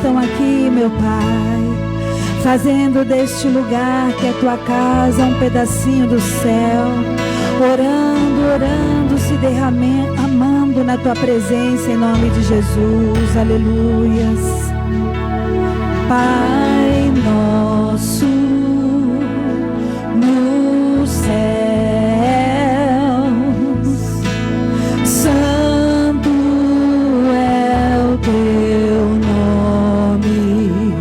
estão aqui, meu Pai, fazendo deste lugar que é tua casa um pedacinho do céu, orando, se derramando na tua presença em nome de Jesus, aleluias. Pai nosso nos céus, santo é o teu nome,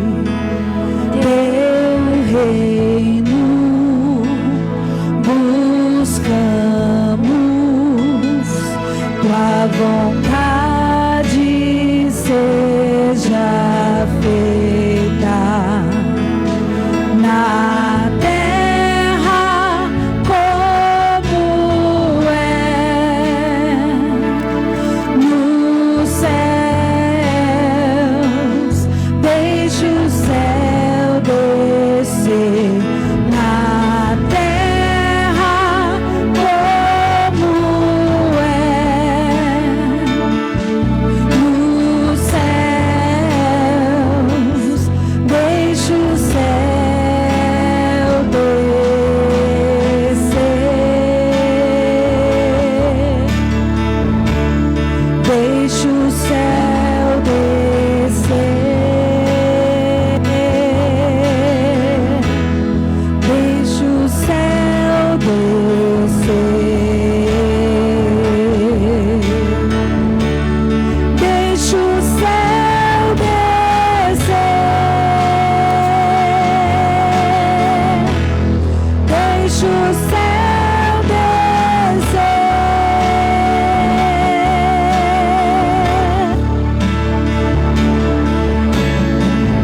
teu reino buscamos, tua vontade seja feita na terra como é nos céus. Deixa o céu descer na terra como é nos céus. Deixa o céu descer. Deixa o céu descer. Deixa o céu descer. Deixa o céu descer. Deixa o céu descer.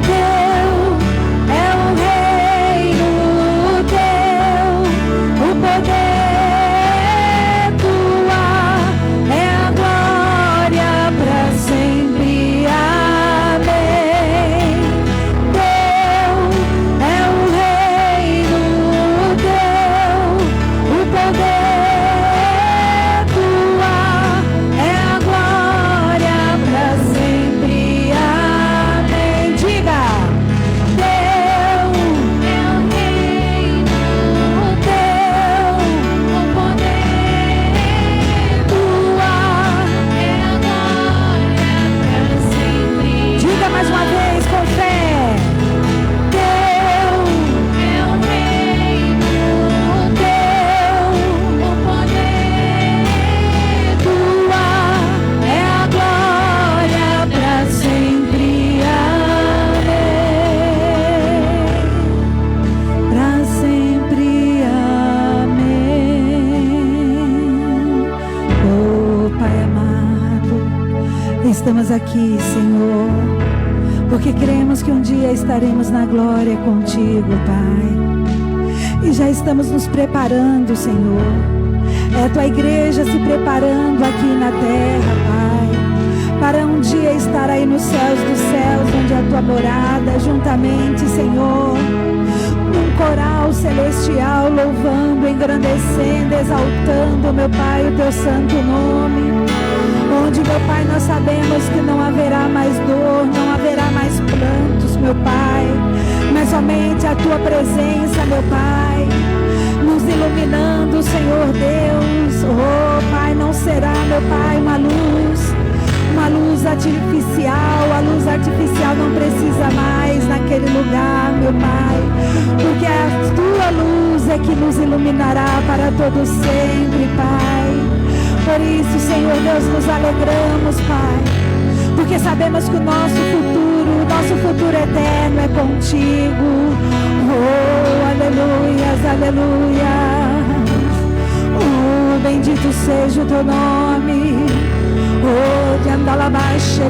Teu é o reino, teu o poder, tua é a glória para sempre. Amém. Teu é o reino, teu o poder, tua é a glória para sempre. Amém. Diga. Teu é o reino, teu o poder, tua é a glória para sempre. Diga mais uma vez com fé. Teu é o reino, teu o poder, tua é a glória para sempre. Amém. Para sempre. Amém. Oh, Pai amado, estamos aqui, Senhor, porque cremos que um dia estaremos na glória contigo, Pai. E já estamos nos preparando, Senhor. É a tua igreja se preparando aqui na terra, Pai, para um dia estar aí nos céus dos céus, onde é a tua morada, juntamente, Senhor, um coral celestial, louvando, engrandecendo, exaltando, meu Pai, o teu santo nome. Onde, meu Pai, nós sabemos que não haverá mais dor, não haverá mais prantos, meu Pai, mas somente a tua presença, meu Pai, nos iluminando, Senhor Deus. Oh, Pai, não será, meu Pai, uma luz artificial. A luz artificial não precisa mais naquele lugar, meu Pai, porque a tua luz é que nos iluminará para todo sempre, Pai. Por isso, Senhor Deus, nos alegramos, Pai, porque sabemos que o nosso futuro eterno é contigo. Oh, aleluias, aleluias. Oh, bendito seja o teu nome. Oh, de andalabaixa,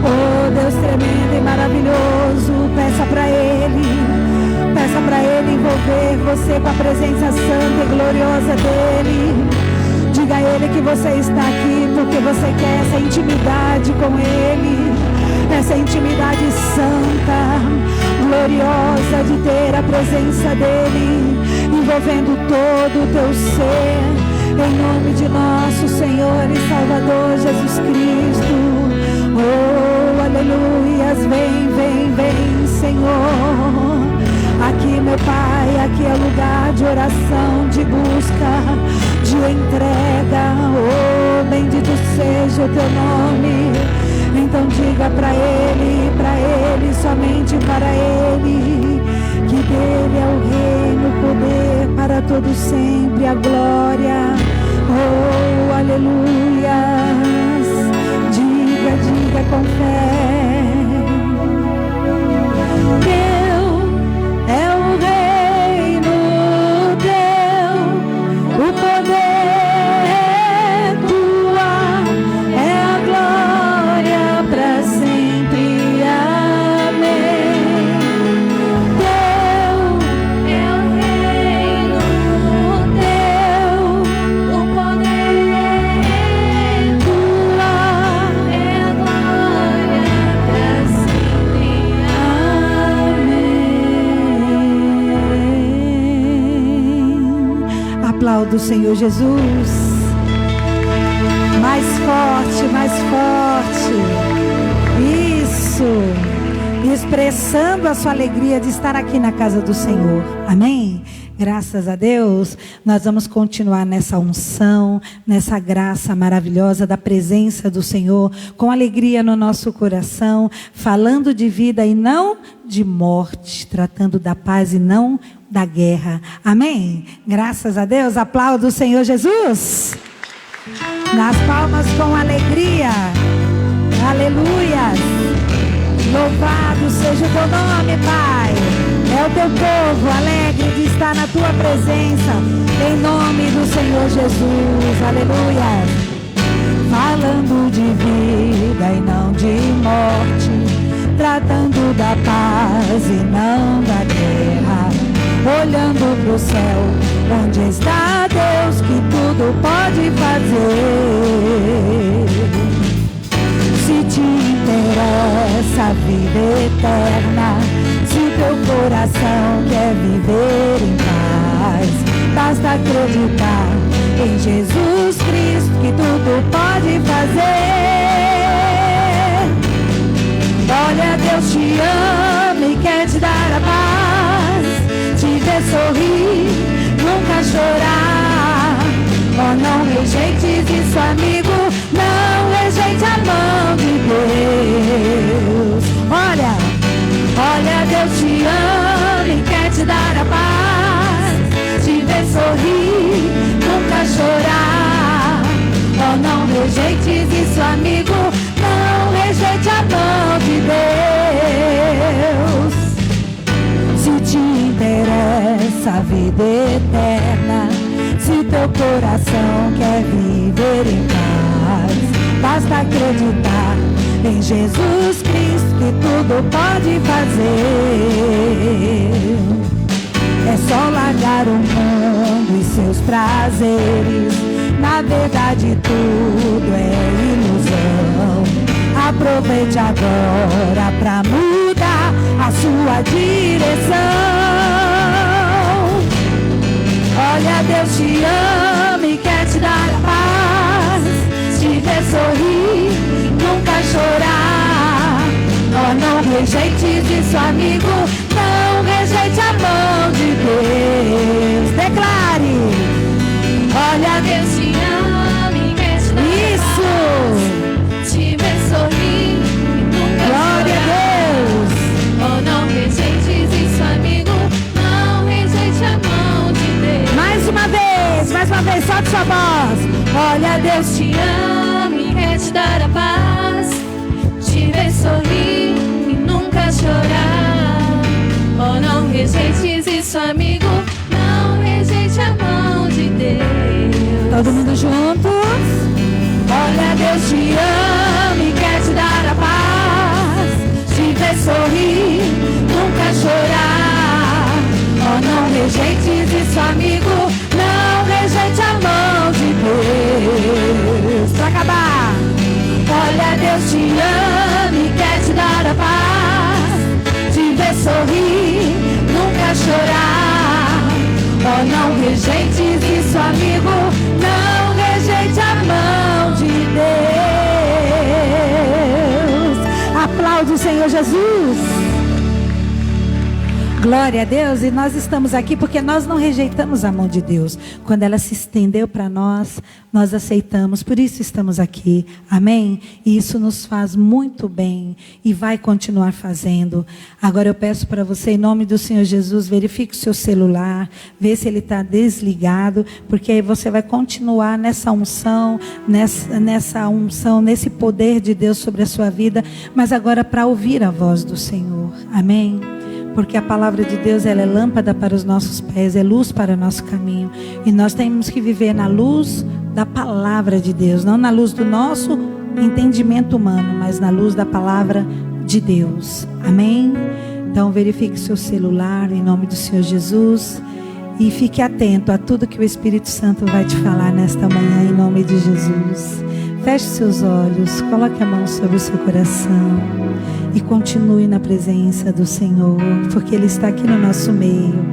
oh, Deus tremendo e maravilhoso, peça para Ele envolver você com a presença santa e gloriosa dEle. Diga a Ele que você está aqui porque você quer essa intimidade com Ele, essa intimidade santa, gloriosa, de ter a presença dEle envolvendo todo o teu ser, em nome de nosso Senhor e Salvador Jesus Cristo. Oh, aleluias, vem, vem, vem, Senhor. Aqui, meu Pai, aqui é lugar de oração, de busca, de entrega. Oh, bendito seja o teu nome. Então diga para Ele, somente para Ele, que dele é o reino, o poder para todo sempre, a glória. Oh, aleluias. Diga, diga com fé. Teu é o reino, teu, o poder é tua, é a glória para sempre. Amém. Teu é o reino, teu, o poder é tua, é a glória para sempre. Amém. Aplauda o Senhor Jesus. Mais forte, mais forte. Isso. Expressando a sua alegria de estar aqui na casa do Senhor. Amém? Graças a Deus. Nós vamos continuar nessa unção, nessa graça maravilhosa da presença do Senhor, com alegria no nosso coração, falando de vida e não de morte, tratando da paz e não da guerra. Amém? Graças a Deus. Aplauda o Senhor Jesus. Nas palmas com alegria. Aleluias. Louvado seja o teu nome, Pai. É o teu povo alegre de estar na tua presença. Em nome do Senhor Jesus. Aleluia. Falando de vida e não de morte, tratando da paz e não da guerra, olhando pro céu, onde está Deus que tudo pode fazer. Se te interessa a vida eterna, se teu coração quer viver em paz, basta acreditar em Jesus Cristo que tudo pode fazer. Olha, Deus te ama e quer te dar a paz, te ver sorrir, nunca chorar. Oh, não rejeites isso, amigo, não rejeite a mão de Deus. Olha, Deus te ama e quer te dar a paz, te ver sorrir, nunca chorar. Oh, não rejeites isso, amigo, não rejeite a mão de Deus. Se te interessa a vida eterna, se teu coração quer viver em paz, basta acreditar em Jesus Cristo que tudo pode fazer. É só largar o mundo e seus prazeres, na verdade tudo é ilusão. Aproveite agora pra mudar a sua direção. Olha, Deus te ama e quer te dar a paz, te ver sorrir, nunca chorar. Oh, não rejeites isso, amigo, não rejeite a mão de Deus. Declare. Olha, Deus te ama e quer te dar a paz, te ver sorrir, nunca chorar. Glória a Deus. Oh, não rejeites isso, amigo, não rejeite a mão de Deus. Mais uma vez, solte sua voz. Olha, Deus te ama e quer te dar a paz, te ver sorrir e nunca chorar. Oh, não rejeites isso, amigo, não rejeite a mão de Deus. Todo mundo juntos? Olha, Deus te ama e quer te dar a paz, te ver sorrir, nunca chorar. Oh, não rejeites isso, amigo, não rejeite a mão de Deus. Pra acabar. Olha, Deus te ama e quer te dar a paz, te ver sorrir, nunca chorar. Oh, não rejeites isso, amigo, não rejeite a mão de Deus. Aplaude o Senhor Jesus. Glória a Deus. E nós estamos aqui porque nós não rejeitamos a mão de Deus. Quando ela se estendeu para nós, nós aceitamos. Por isso estamos aqui. Amém? E isso nos faz muito bem e vai continuar fazendo. Agora eu peço para você, em nome do Senhor Jesus, verifique o seu celular, vê se ele está desligado, porque aí você vai continuar nessa unção, nesse poder de Deus sobre a sua vida, mas agora para ouvir a voz do Senhor. Amém? Porque a palavra de Deus, ela é lâmpada para os nossos pés, é luz para o nosso caminho. E nós temos que viver na luz da palavra de Deus, não na luz do nosso entendimento humano, mas na luz da palavra de Deus. Amém? Então verifique seu celular em nome do Senhor Jesus e fique atento a tudo que o Espírito Santo vai te falar nesta manhã em nome de Jesus. Feche seus olhos, coloque a mão sobre o seu coração e continue na presença do Senhor, porque Ele está aqui no nosso meio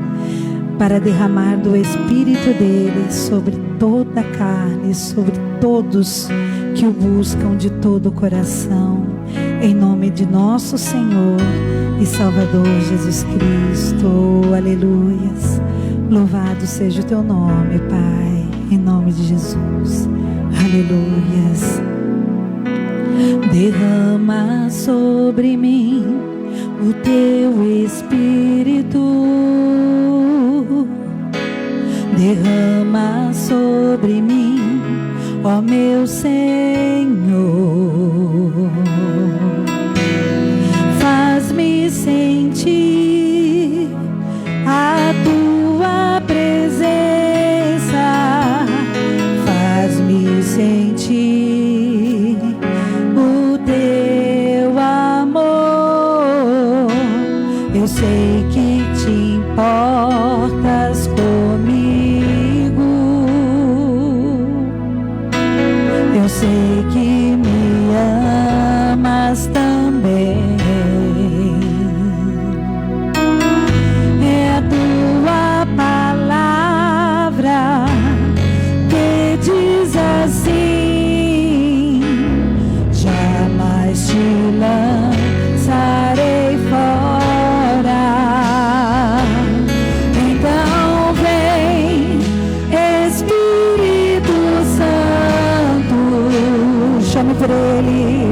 para derramar do Espírito dEle sobre toda a carne, sobre todos que o buscam de todo o coração, em nome de nosso Senhor e Salvador Jesus Cristo. Aleluias. Louvado seja o teu nome, Pai, em nome de Jesus. Aleluias. Derrama sobre mim o teu Espírito. Derrama sobre mim, ó meu Senhor. Faz-me sentir a tua presença. Faz-me sentir o teu amor. Eu sei que te importas comigo. Eu sei que me amas também. É a tua palavra que diz assim: jamais te lançarei fora. Então vem, Espírito Santo, chame por Ele.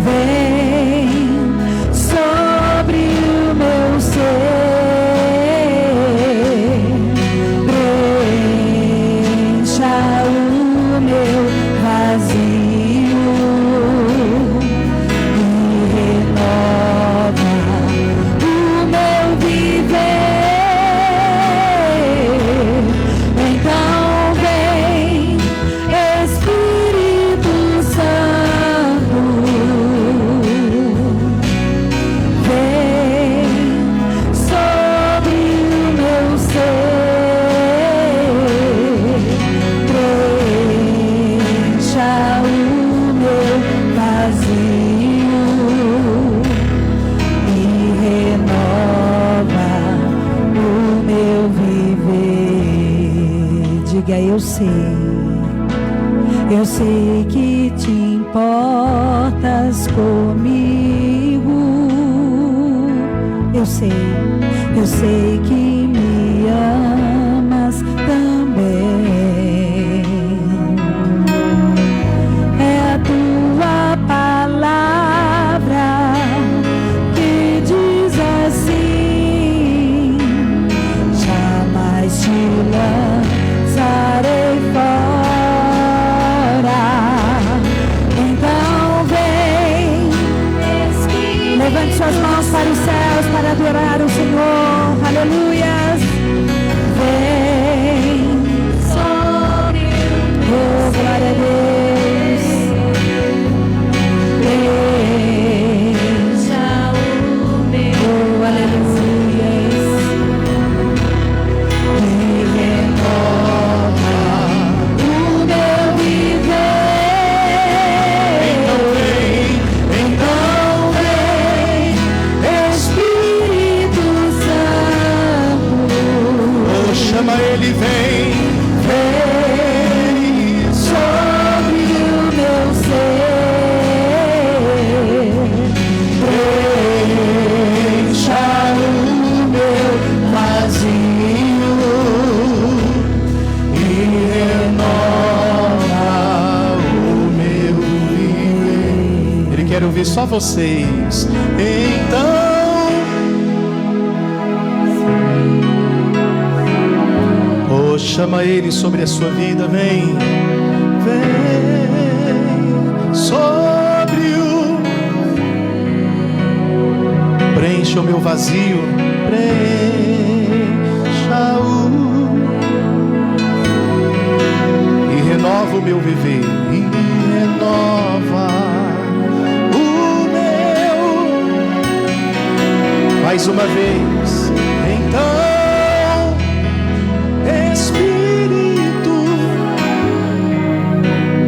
Vem sobre o meu ser, preencha o meu vazio e renova o meu viver. Então vem, Espírito Santo, vem sobre o meu ser, preencha o meu vazio e renova o meu viver. Diga: eu sei que te importas comigo. Eu sei que me amas também. É a tua palavra que diz assim: jamais te lançarei fora. Então vem, levante suas mãos para os céus para adorar o Senhor. Aleluias. Vem sobre o meu, oh, glória a Deus. Preencha o meu, oh, aleluias. E renova o meu viver. Então vem, Espírito Santo. quero ouvir só vocês. Então chama Ele sobre a sua vida. Vem, vem sobre o, preencha o meu vazio, preencha-o e renova o meu viver, e renova o meu. Mais uma vez, então Espírito,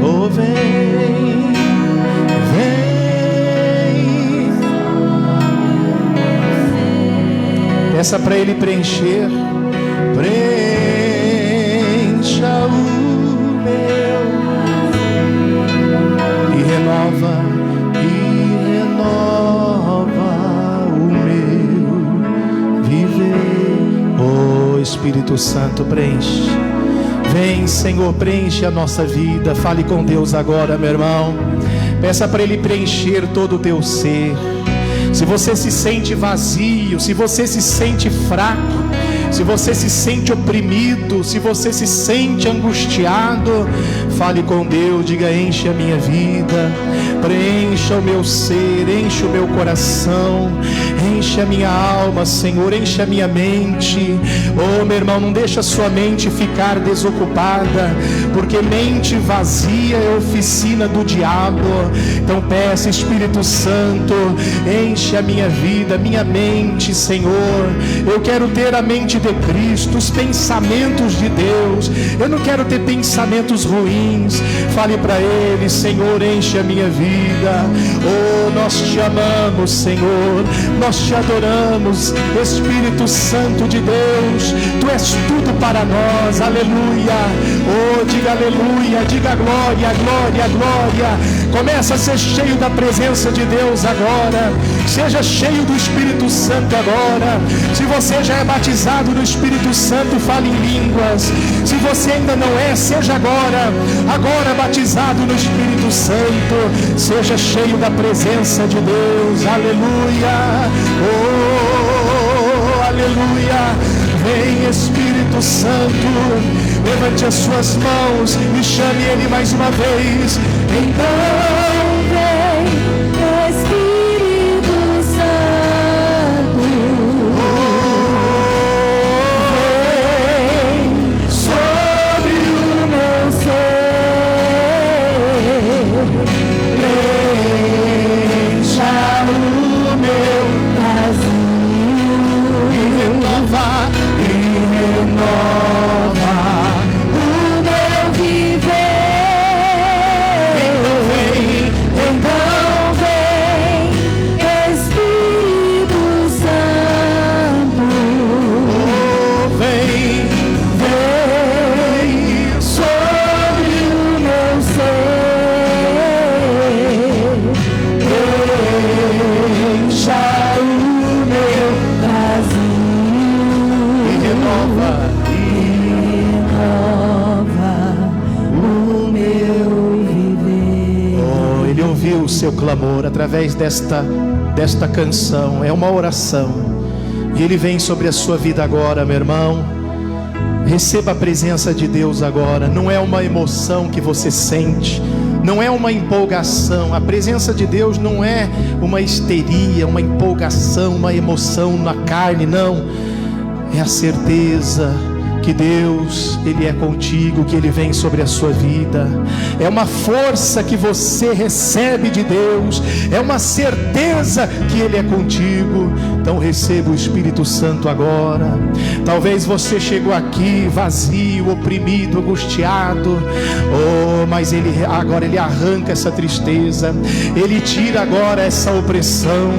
oh vem, vem. Peça para Ele preencher, preencha o meu e renova o meu viver. Oh Espírito Santo, preenche. Vem, Senhor, preenche a nossa vida. Fale com Deus agora, meu irmão. Peça para Ele preencher todo o teu ser. Se você se sente vazio, se você se sente fraco, se você se sente oprimido, se você se sente angustiado, fale com Deus, diga: enche a minha vida, preencha o meu ser, enche o meu coração, enche a minha alma, Senhor, enche a minha mente. Oh, meu irmão, não deixa a sua mente ficar desocupada, porque mente vazia é oficina do diabo. Então peça, Espírito Santo, enche a minha vida, minha mente, Senhor. Eu quero ter a mente de Cristo, os pensamentos de Deus. Eu não quero ter pensamentos ruins. Fale para Ele: Senhor, enche a minha vida. Oh, nós te amamos, Senhor, nós te adoramos, Espírito Santo de Deus, Tu és tudo para nós. Aleluia. Oh, diga aleluia, diga glória, glória, glória. Começa a ser cheio da presença de Deus agora. Seja cheio do Espírito Santo agora. Se você já é batizado no Espírito Santo, fale em línguas. Se você ainda não é, seja agora batizado no Espírito Santo. Seja cheio da presença de Deus. Aleluia. Oh, aleluia. Vem, Espírito Santo, levante as suas mãos e chame Ele mais uma vez. Então vem, Espírito Santo, vem sobre o meu ser, preencha o meu vazio e renova o meu viver. Então vem, Espírito Santo, vem sobre o meu ser, preencha o meu vazio e renova o meu viver. Oh, Ele ouviu o seu clamor através desta canção. É uma oração e Ele vem sobre a sua vida agora, meu irmão. Receba a presença de Deus agora. Não é uma emoção que você sente, não é uma empolgação. A presença de Deus não é uma histeria, uma empolgação, uma emoção na carne, não. É a certeza que Deus, Ele é contigo, que Ele vem sobre a sua vida. É uma força que você recebe de Deus, é uma certeza que Ele é contigo. Então receba o Espírito Santo agora. Talvez você chegou aqui vazio, oprimido, angustiado. Oh, mas agora Ele arranca essa tristeza, Ele tira agora essa opressão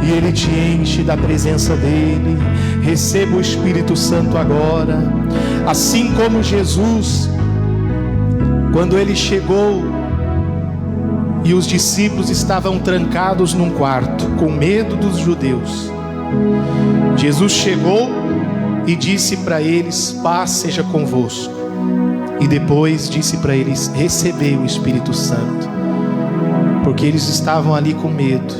e Ele te enche da presença dEle. Receba o Espírito Santo agora. Assim como Jesus, quando Ele chegou e os discípulos estavam trancados num quarto, com medo dos judeus, Jesus chegou e disse para eles: paz seja convosco. E depois disse para eles: recebei o Espírito Santo. porque eles estavam ali com medo.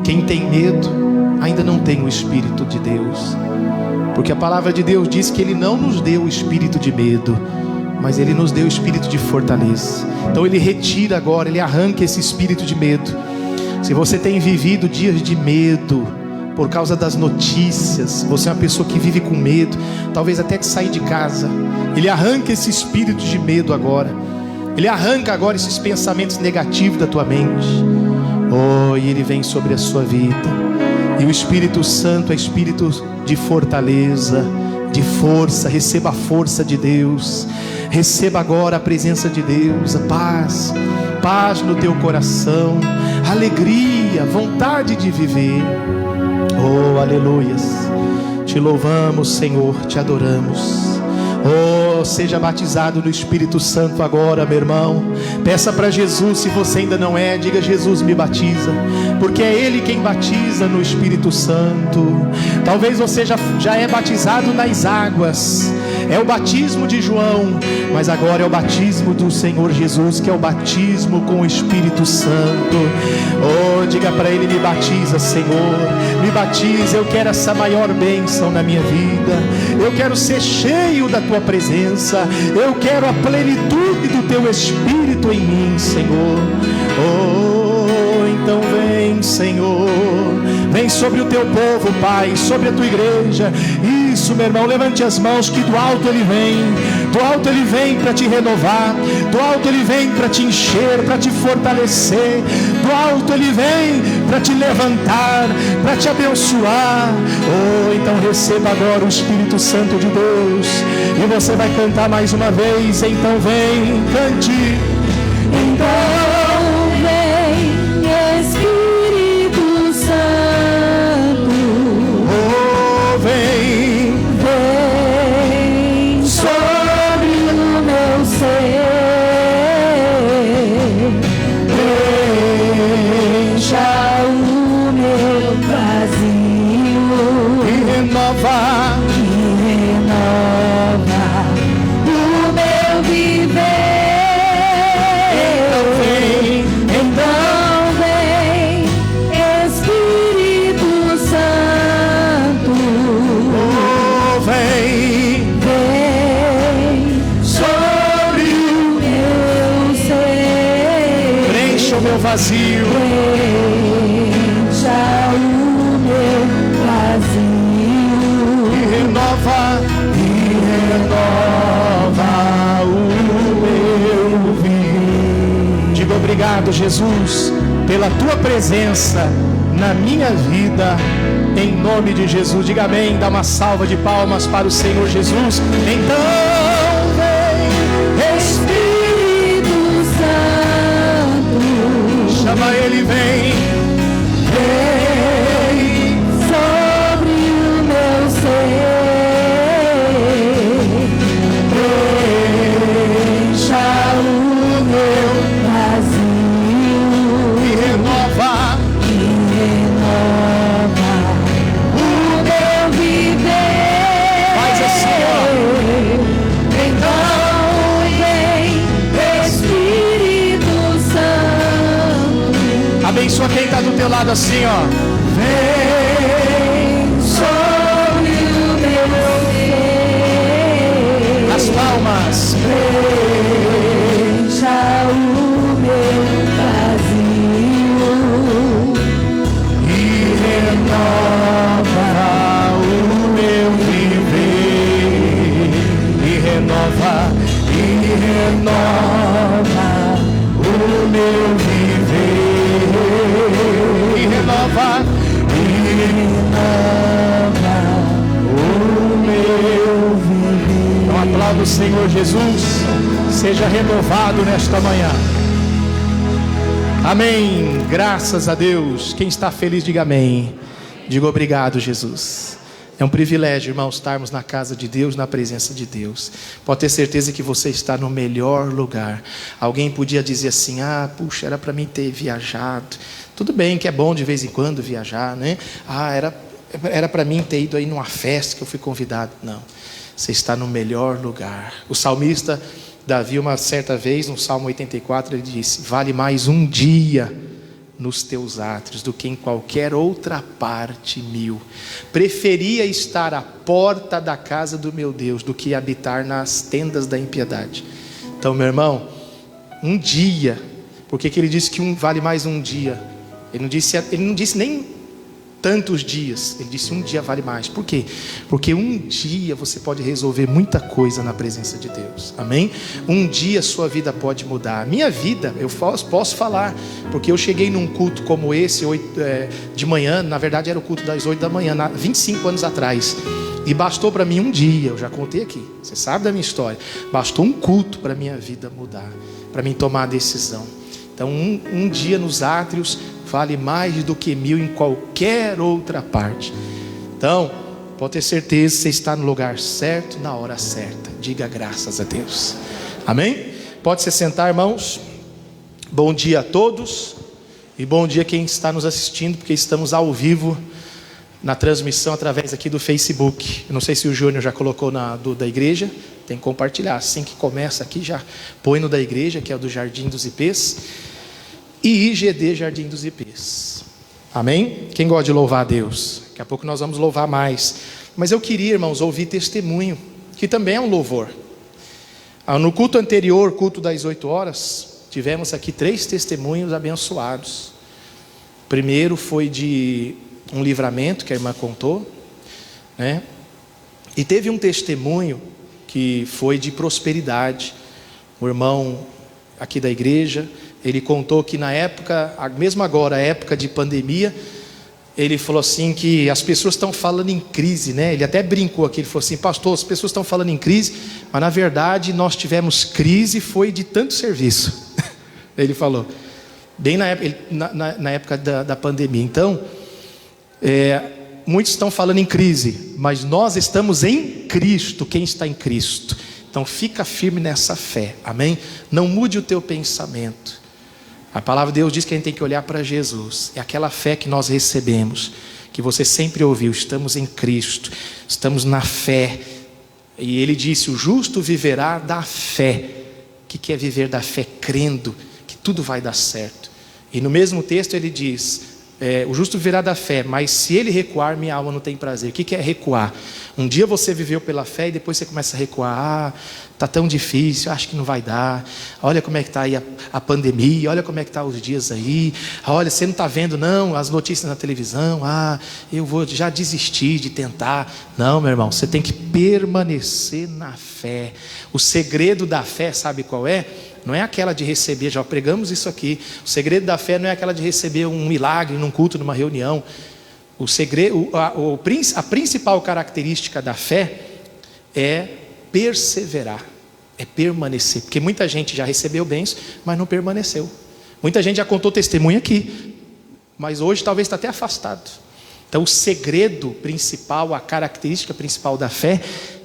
Quem tem medo ainda não tem o Espírito de Deus, porque a palavra de Deus diz que Ele não nos deu o espírito de medo, mas Ele nos deu o espírito de fortaleza. Então Ele retira agora, Ele arranca esse espírito de medo. Se você tem vivido dias de medo por causa das notícias, você é uma pessoa que vive com medo, talvez até de sair de casa, Ele arranca esse espírito de medo agora. Ele arranca agora esses pensamentos negativos da tua mente. Oh, e Ele vem sobre a sua vida. E o Espírito Santo é espírito de fortaleza, de força. Receba a força de Deus. Receba agora a presença de Deus, a paz, paz no teu coração, alegria, vontade de viver. Oh, aleluias. Te louvamos, Senhor, te adoramos. Oh, seja batizado no Espírito Santo agora, meu irmão. Peça para Jesus, se você ainda não é, diga: Jesus, me batiza, porque é Ele quem batiza no Espírito Santo. Talvez você já é batizado nas águas, é o batismo de João, mas agora é o batismo do Senhor Jesus, que é o batismo com o Espírito Santo. Oh, diga para Ele: me batiza, Senhor, me batiza. Eu quero essa maior bênção na minha vida, eu quero ser cheio da Tua presença, eu quero a plenitude do Teu Espírito em mim, Senhor. Oh, então vem, Senhor, vem sobre o Teu povo, Pai, sobre a Tua igreja. Isso, meu irmão, levante as mãos, que do alto Ele vem. Do alto Ele vem para te renovar, do alto Ele vem para te encher, para te fortalecer, do alto Ele vem para te levantar, para te abençoar. Oh, então receba agora o Espírito Santo de Deus, e você vai cantar mais uma vez. Então vem, cante. Então vem, Espírito Santo. Oh, vem, Vem sobre o meu ser, encha o meu vazio e renova. O meu viver. Então vem, Espírito Santo. Oh, vem, Vem sobre o meu ser, preencha o meu vazio. encha o meu vazio E renova o meu vir. Diga: obrigado, Jesus, pela Tua presença na minha vida, em nome de Jesus. Diga amém. Dá uma salva de palmas para o Senhor Jesus. Então vem, Espírito Santo. chama Ele, vem. Vem sobre o meu ser, encha o meu vazio E renova o meu viver. Faz assim, ó. Então vem, Espírito Santo. Abençoa quem está do teu lado assim, ó. Vem sobre o meu ser, As palmas. encha o meu vazio E renova o meu viver. E renova o meu viver. E renova o meu viver. Então aplauda o Senhor Jesus. Seja renovado nesta manhã. Amém. Graças a Deus. Quem está feliz, diga amém. Diga: obrigado, Jesus. É um privilégio, irmãos, estarmos na casa de Deus, na presença de Deus. Pode ter certeza que você está no melhor lugar. Alguém podia dizer assim: ah, puxa, era para mim ter viajado. Tudo bem que é bom de vez em quando viajar, né? Ah, era para mim ter ido aí numa festa que eu fui convidado. Não, você está no melhor lugar. O salmista Davi, uma certa vez, no Salmo 84, ele disse: vale mais um dia nos teus átrios do que em qualquer outra parte 1000. Preferia estar à porta da casa do meu Deus do que habitar nas tendas da impiedade. Então, meu irmão, um dia. Por que ele disse que vale mais um dia? Ele não disse nem tantos dias, ele disse um dia vale mais. Por quê? Porque um dia você pode resolver muita coisa na presença de Deus, amém? Um dia sua vida pode mudar. Minha vida, eu posso falar, porque eu cheguei num culto como esse de manhã, na verdade era o culto das 8 da manhã, 25 anos atrás, e bastou para mim um dia, eu já contei aqui, você sabe da minha história, bastou um culto para minha vida mudar, para mim tomar a decisão. Então um dia nos átrios vale mais do que 1000 em qualquer outra parte. Então, pode ter certeza que você está no lugar certo, na hora certa. Diga graças a Deus. Amém? Pode se sentar, irmãos. Bom dia a todos. E bom dia quem está nos assistindo, porque estamos ao vivo na transmissão através aqui do Facebook. Eu não sei se o Júnior já colocou da igreja. Tem que compartilhar. Assim que começa aqui, já põe no da igreja, que é o do Jardim dos Ipês. E IGD Jardim dos Ipês. Amém? Quem gosta de louvar a Deus? Daqui a pouco nós vamos louvar mais. Mas eu queria, irmãos, ouvir testemunho, que também é um louvor. No culto anterior, culto das 8 horas, tivemos aqui 3 testemunhos abençoados. O primeiro foi de um livramento que a irmã contou, né? E teve um testemunho que foi de prosperidade. O irmão aqui da igreja, ele contou que na época, mesmo agora, a época de pandemia, ele falou assim que as pessoas estão falando em crise, né? Ele até brincou aqui, ele falou assim: pastor, as pessoas estão falando em crise, mas na verdade nós tivemos crise, foi de tanto serviço. Ele falou, bem na época da pandemia. Então, muitos estão falando em crise, mas nós estamos em Cristo. Quem está em Cristo? Então fica firme nessa fé, amém? Não mude o teu pensamento. A palavra de Deus diz que a gente tem que olhar para Jesus. É aquela fé que nós recebemos, que você sempre ouviu: estamos em Cristo, estamos na fé. E ele disse: o justo viverá da fé. O que é viver da fé? Crendo que tudo vai dar certo. E no mesmo texto ele diz: o justo viverá da fé, mas se ele recuar, minha alma não tem prazer. O que é recuar? Um dia você viveu pela fé e depois você começa a recuar. Está tão difícil, acho que não vai dar. Olha como é que está aí a pandemia, olha como é que está os dias aí. Olha, você não está vendo não as notícias na televisão. Eu vou já desistir de tentar. Não, meu irmão, você tem que permanecer na fé. O segredo da fé, sabe qual é? Não é aquela de receber, já pregamos isso aqui. O segredo da fé não é aquela de receber um milagre num culto, numa reunião. A principal característica da fé é perseverar, é permanecer. Porque muita gente já recebeu bens, mas não permaneceu. Muita gente já contou testemunho aqui, mas hoje talvez está até afastado. Então o segredo principal, a característica principal da fé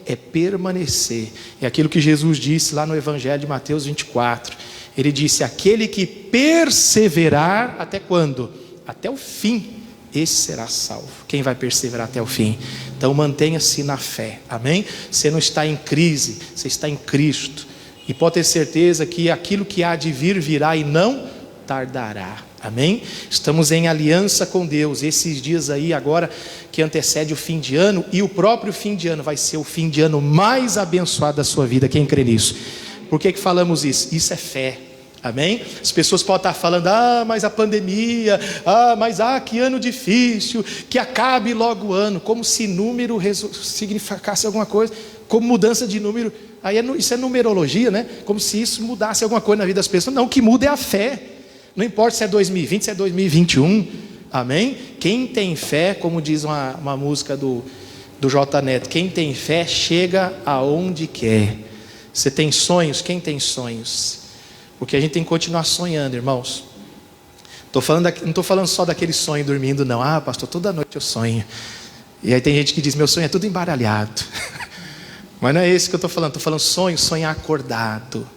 é permanecer. É aquilo que Jesus disse lá no Evangelho de Mateus 24. Ele disse: aquele que perseverar até quando? Até o fim, esse será salvo. Quem vai perseverar até o fim? Então mantenha-se na fé, amém? Você não está em crise, você está em Cristo. E pode ter certeza que aquilo que há de vir, virá e não tardará, amém? Estamos em aliança com Deus. Esses dias aí agora que antecede o fim de ano, e o próprio fim de ano vai ser o fim de ano mais abençoado da sua vida. Quem crê nisso? Por que falamos isso? Isso é fé. Amém? As pessoas podem estar falando: mas a pandemia, mas que ano difícil, que acabe logo o ano, como se número significasse alguma coisa, como mudança de número. Isso é numerologia, né? Como se isso mudasse alguma coisa na vida das pessoas. Não, o que muda é a fé. Não importa se é 2020, se é 2021. Amém? Quem tem fé, como diz uma música do J Neto, quem tem fé chega aonde quer. Você tem sonhos? Quem tem sonhos? Porque a gente tem que continuar sonhando, irmãos. Não estou falando só daquele sonho dormindo, não. Pastor, toda noite eu sonho. E aí tem gente que diz: meu sonho é tudo embaralhado. Mas não é esse que eu estou falando. Estou falando sonhar acordado.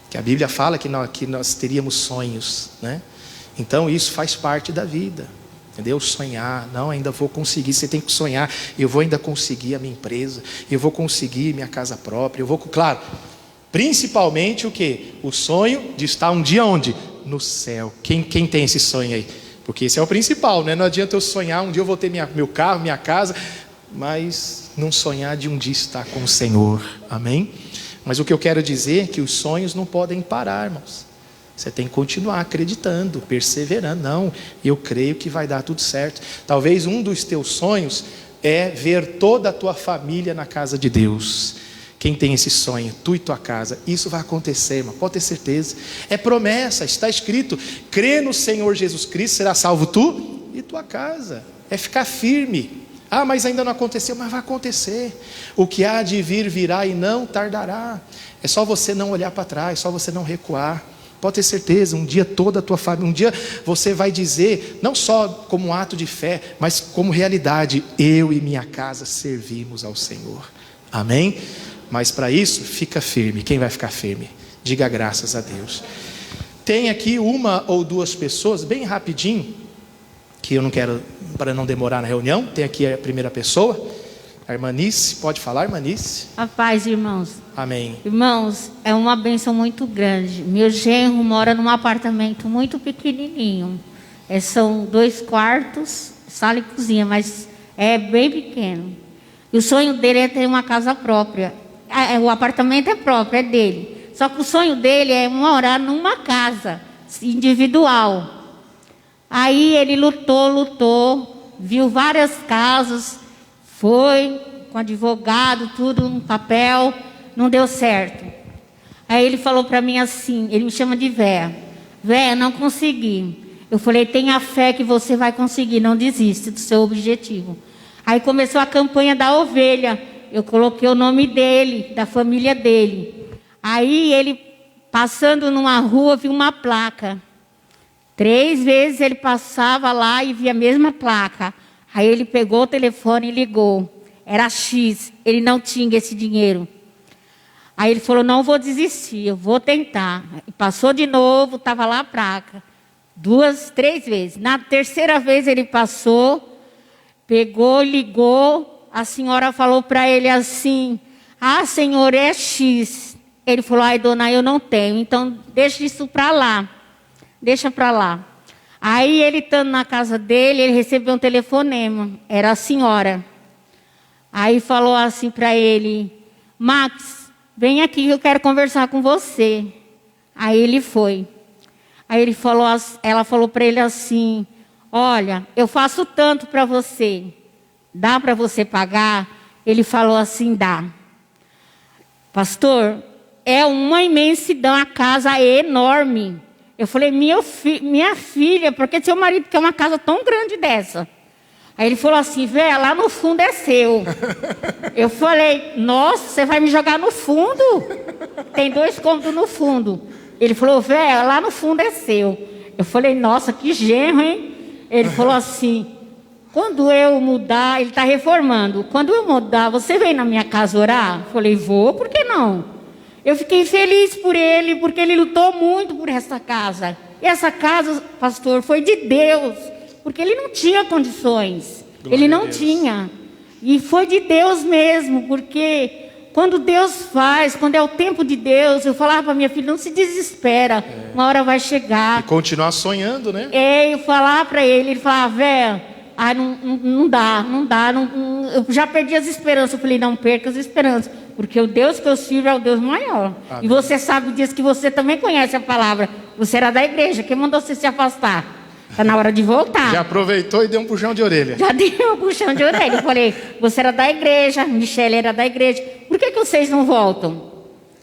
Que a Bíblia fala que nós teríamos sonhos, né? Então isso faz parte da vida, entendeu? Sonhar, não, ainda vou conseguir. Você tem que sonhar: eu vou ainda conseguir a minha empresa, eu vou conseguir minha casa própria, claro, Principalmente o quê? O sonho de estar um dia onde? No céu. Quem tem esse sonho aí? Porque esse é o principal, né? Não adianta eu sonhar, um dia eu vou ter meu carro, minha casa, mas não sonhar de um dia estar com o Senhor. Amém? Mas o que eu quero dizer é que os sonhos não podem parar, irmãos. Você tem que continuar acreditando, perseverando. Não, eu creio que vai dar tudo certo. Talvez um dos teus sonhos é ver toda a tua família na casa de Deus. Quem tem esse sonho? Tu e tua casa. Isso vai acontecer, irmão, pode ter certeza. É promessa, está escrito: crê no Senhor Jesus Cristo, será salvo tu e tua casa. É ficar firme. Ah, mas ainda não aconteceu. Mas vai acontecer. O que há de vir, virá e não tardará. É só você não olhar para trás, só você não recuar. Pode ter certeza, um dia toda a tua família, um dia você vai dizer, não só como um ato de fé, mas como realidade: eu e minha casa servimos ao Senhor. Amém? Mas para isso, fica firme. Quem vai ficar firme? Diga graças a Deus. Tem aqui uma ou duas pessoas, bem rapidinho, que eu não quero, para não demorar na reunião. Tem aqui a primeira pessoa, a irmã Nice. Pode falar, irmã Nice? A paz, irmãos. Amém. Irmãos, é uma bênção muito grande. Meu genro mora num apartamento muito pequenininho. São 2 quartos, sala e cozinha, mas é bem pequeno. E o sonho dele é ter uma casa própria. O apartamento é próprio, é dele. Só que o sonho dele é morar numa casa individual. Aí ele lutou, viu várias casas, foi com advogado, tudo no papel, não deu certo. Aí ele falou para mim assim, ele me chama de Véia. Véia, não consegui. Eu falei: tenha fé que você vai conseguir, não desista do seu objetivo. Aí começou a campanha da ovelha. Eu coloquei o nome dele, da família dele. Aí ele, passando numa rua, viu uma placa. 3 vezes ele passava lá e via a mesma placa. Aí ele pegou o telefone e ligou. Era X, ele não tinha esse dinheiro. Aí ele falou: não vou desistir, eu vou tentar. E passou de novo, estava lá a placa. 2, 3 vezes. Na terceira vez ele passou, pegou, ligou. A senhora falou para ele assim: ah, senhor, é X. Ele falou: ai, dona, eu não tenho, então deixa isso para lá. Deixa para lá. Aí ele estando na casa dele, ele recebeu um telefonema. Era a senhora. Aí falou assim para ele: Max, vem aqui que eu quero conversar com você. Aí ele foi. Aí ela falou para ele assim: olha, eu faço tanto para você. Dá para você pagar? Ele falou assim: dá. Pastor, é uma imensidão, a casa é enorme. Eu falei: minha filha, porque seu marido quer uma casa tão grande dessa? Aí ele falou assim: Véia, lá no fundo é seu. Eu falei: nossa, você vai me jogar no fundo? Tem 2 cômodos no fundo. Ele falou: Véia, lá no fundo é seu. Eu falei: nossa, que genro, hein? Ele falou assim: quando eu mudar, ele está reformando. Quando eu mudar, você vem na minha casa orar? Eu falei: vou, por que não? Eu fiquei feliz por ele, porque ele lutou muito por essa casa. E essa casa, pastor, foi de Deus, porque ele não tinha condições. Glória ele não tinha. E foi de Deus mesmo, porque quando Deus faz, quando é o tempo de Deus, eu falava para minha filha: não se desespera, uma hora vai chegar. E continuar sonhando, né? Eu falava para ele falava: Véia, não dá, eu já perdi as esperanças. Eu falei: não perca as esperanças, porque o Deus que eu sirvo é o Deus maior. Amém. E você sabe disso, que você também conhece a palavra. Você era da igreja, quem mandou você se afastar? Está na hora de voltar. Já aproveitou e deu um puxão de orelha. Já deu um puxão de orelha. Eu falei: você era da igreja, Michele era da igreja, por que vocês não voltam?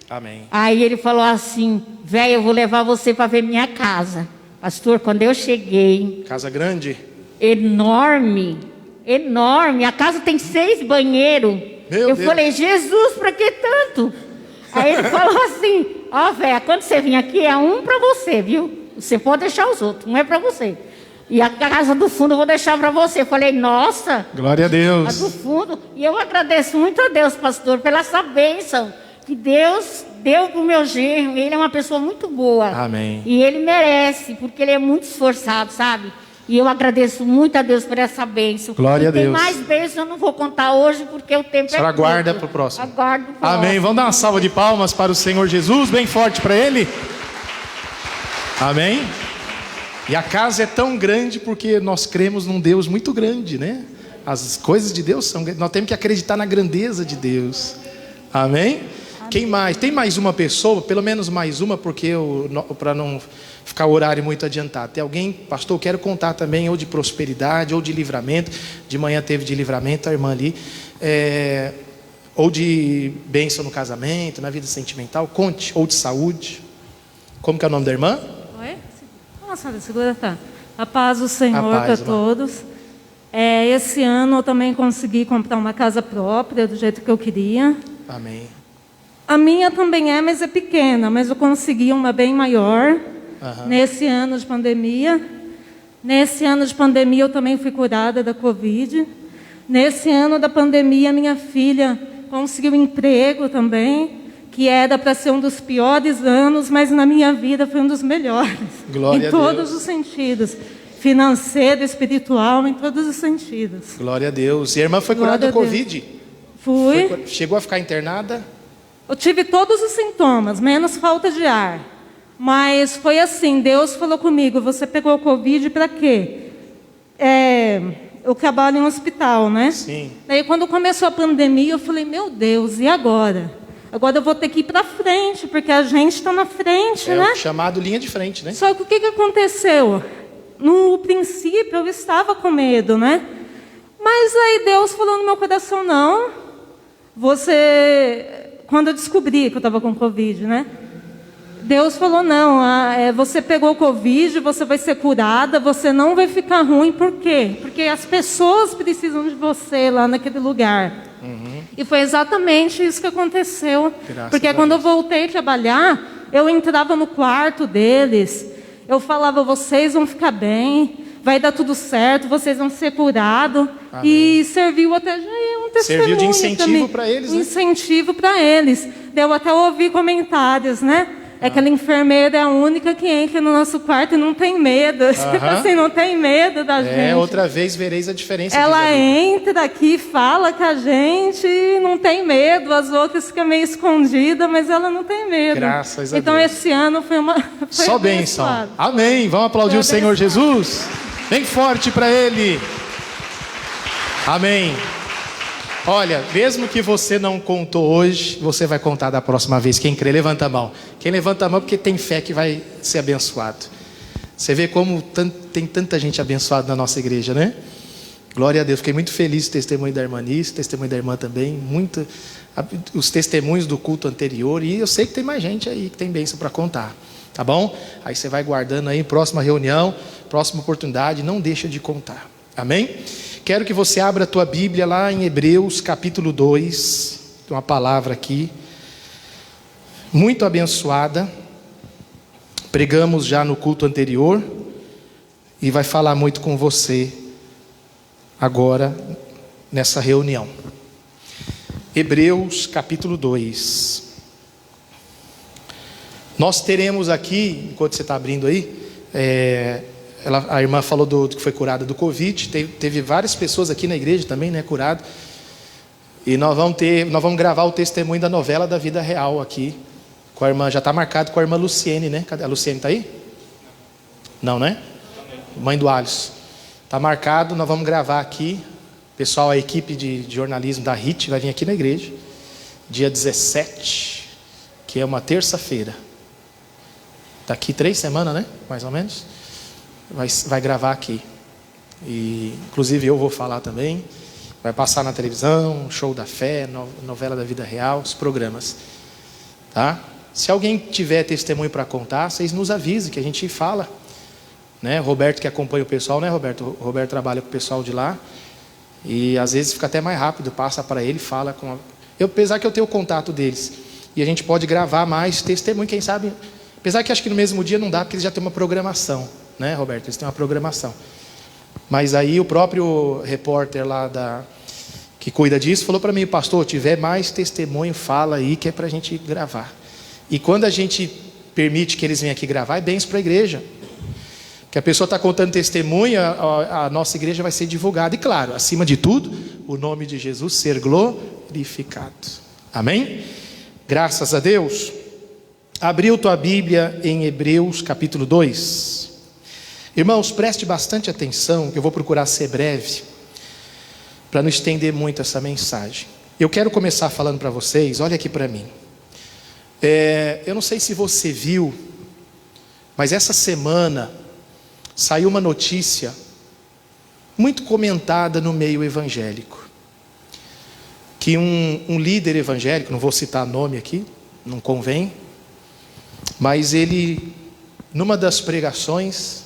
Amém. Aí ele falou assim: Véia, eu vou levar você para ver minha casa. Pastor, quando eu cheguei... Casa grande? Enorme, enorme. A casa tem 6 banheiros. Eu falei: Jesus, para que tanto? Aí ele falou assim: ó, Véia, quando você vir aqui é um para você, viu? Você pode deixar os outros, um é para você. E a casa do fundo eu vou deixar para você. Eu falei: nossa, glória a Deus. A do fundo. E eu agradeço muito a Deus, pastor, pela essa bênção que Deus deu para o meu genro. Ele é uma pessoa muito boa. Amém. E ele merece, porque ele é muito esforçado, sabe? E eu agradeço muito a Deus por essa bênção. Glória a Deus. Tem mais bênçãos, eu não vou contar hoje, porque o tempo A senhora aguarda para o próximo. Aguardo o próximo. Amém. Vamos dar uma salva de palmas para o Senhor Jesus, bem forte para Ele. Amém. E a casa é tão grande porque nós cremos num Deus muito grande, né? As coisas de Deus são grandes. Nós temos que acreditar na grandeza de Deus. Amém? Quem mais? Tem mais uma pessoa? Pelo menos mais uma, porque para não ficar o horário muito adiantado. Tem alguém, pastor, eu quero contar também, ou de prosperidade, ou de livramento. De manhã teve de livramento, a irmã ali. Ou de bênção no casamento, na vida sentimental. Conte. Ou de saúde. Como que é o nome da irmã? Oi? Nossa, segura, tá. A paz do Senhor para todos. Esse ano eu também consegui comprar uma casa própria, do jeito que eu queria. Amém. A minha também mas é pequena, mas eu consegui uma bem maior. Nesse ano de pandemia. Nesse ano de pandemia eu também fui curada da Covid. Nesse ano da pandemia minha filha conseguiu emprego também, que era para ser um dos piores anos, mas na minha vida foi um dos melhores. Glória em todos os sentidos. Financeiro, espiritual, em todos os sentidos. Glória a Deus. E a irmã foi curada do Covid? Fui. Chegou a ficar internada? Eu tive todos os sintomas, menos falta de ar. Mas foi assim, Deus falou comigo, você pegou o Covid para quê? Eu trabalho em um hospital, né? Sim. Daí quando começou a pandemia, eu falei, meu Deus, e agora? Agora eu vou ter que ir para frente, porque a gente está na frente, né? É o chamado linha de frente, né? Só que o que aconteceu? No princípio eu estava com medo, né? Mas aí Deus falou no meu coração, não. Quando eu descobri que eu estava com Covid, né? Deus falou, não, você pegou Covid, você vai ser curada, você não vai ficar ruim. Por quê? Porque as pessoas precisam de você lá naquele lugar. E foi exatamente isso que aconteceu. Porque quando eu voltei a trabalhar, eu entrava no quarto deles, eu falava, vocês vão ficar bem, vai dar tudo certo, vocês vão ser curados. E serviu até um testemunho. Serviu de incentivo para eles, né? Incentivo para eles. Deu até ouvir comentários, né? Aquela enfermeira é a única que entra no nosso quarto e não tem medo. Assim, não tem medo da gente. Outra vez vereis a diferença. Ela entra aqui, fala com a gente e não tem medo. As outras ficam meio escondidas, mas ela não tem medo. Graças a Deus. Então esse ano foi só bênção. Amém. Vamos aplaudir o Senhor Jesus. Bem forte para Ele. Amém. Olha, mesmo que você não contou hoje, você vai contar da próxima vez. Quem crê, levanta a mão. Quem levanta a mão porque tem fé que vai ser abençoado. Você vê como tem tanta gente abençoada na nossa igreja, né? Glória a Deus. Fiquei muito feliz com o testemunho da irmã Nice, testemunho da irmã também. Os testemunhos do culto anterior. E eu sei que tem mais gente aí que tem bênção para contar. Tá bom? Aí você vai guardando aí, próxima reunião, próxima oportunidade, não deixa de contar. Amém? Quero que você abra a tua Bíblia lá em Hebreus capítulo 2. Tem uma palavra aqui, muito abençoada. Pregamos já no culto anterior. E vai falar muito com você agora, nessa reunião. Hebreus capítulo 2. Nós teremos aqui, enquanto você está abrindo aí, a irmã falou do que foi curada do Covid. Teve várias pessoas aqui na igreja também, né, curado. E nós vamos gravar o testemunho da novela da vida real aqui com a irmã. Já está marcado com a irmã Luciene, né? Cadê a Luciene? Está aí? Não, né? Mãe do Alisson. Está marcado. Nós vamos gravar aqui. Pessoal, a equipe de jornalismo da RIT vai vir aqui na igreja dia 17, que é uma terça-feira. Daqui 3 semanas, né? Mais ou menos. Vai gravar aqui. E inclusive eu vou falar também. Vai passar na televisão, show da fé, novela da vida real, os programas. Tá? Se alguém tiver testemunho para contar, vocês nos avisem que a gente fala. Né? Roberto que acompanha o pessoal, né, Roberto? O Roberto trabalha com o pessoal de lá. E às vezes fica até mais rápido, passa para ele, fala com apesar que eu tenho o contato deles. E a gente pode gravar mais testemunho, quem sabe. Apesar que acho que no mesmo dia não dá, porque eles já têm uma programação. Né, Roberto? Eles têm uma programação. Mas aí o próprio repórter lá que cuida disso falou para mim, pastor, tiver mais testemunho, fala aí que é para a gente gravar. E quando a gente permite que eles venham aqui gravar, é bênção para a igreja. Que a pessoa está contando testemunho, a nossa igreja vai ser divulgada. E claro, acima de tudo, o nome de Jesus ser glorificado. Amém? Graças a Deus. Abriu tua Bíblia em Hebreus capítulo 2. Irmãos, preste bastante atenção, que eu vou procurar ser breve, para não estender muito essa mensagem. Eu quero começar falando para vocês, olha aqui para mim. Eu não sei se você viu, mas essa semana saiu uma notícia muito comentada no meio evangélico, que um líder evangélico, não vou citar nome aqui, não convém, mas ele, numa das pregações,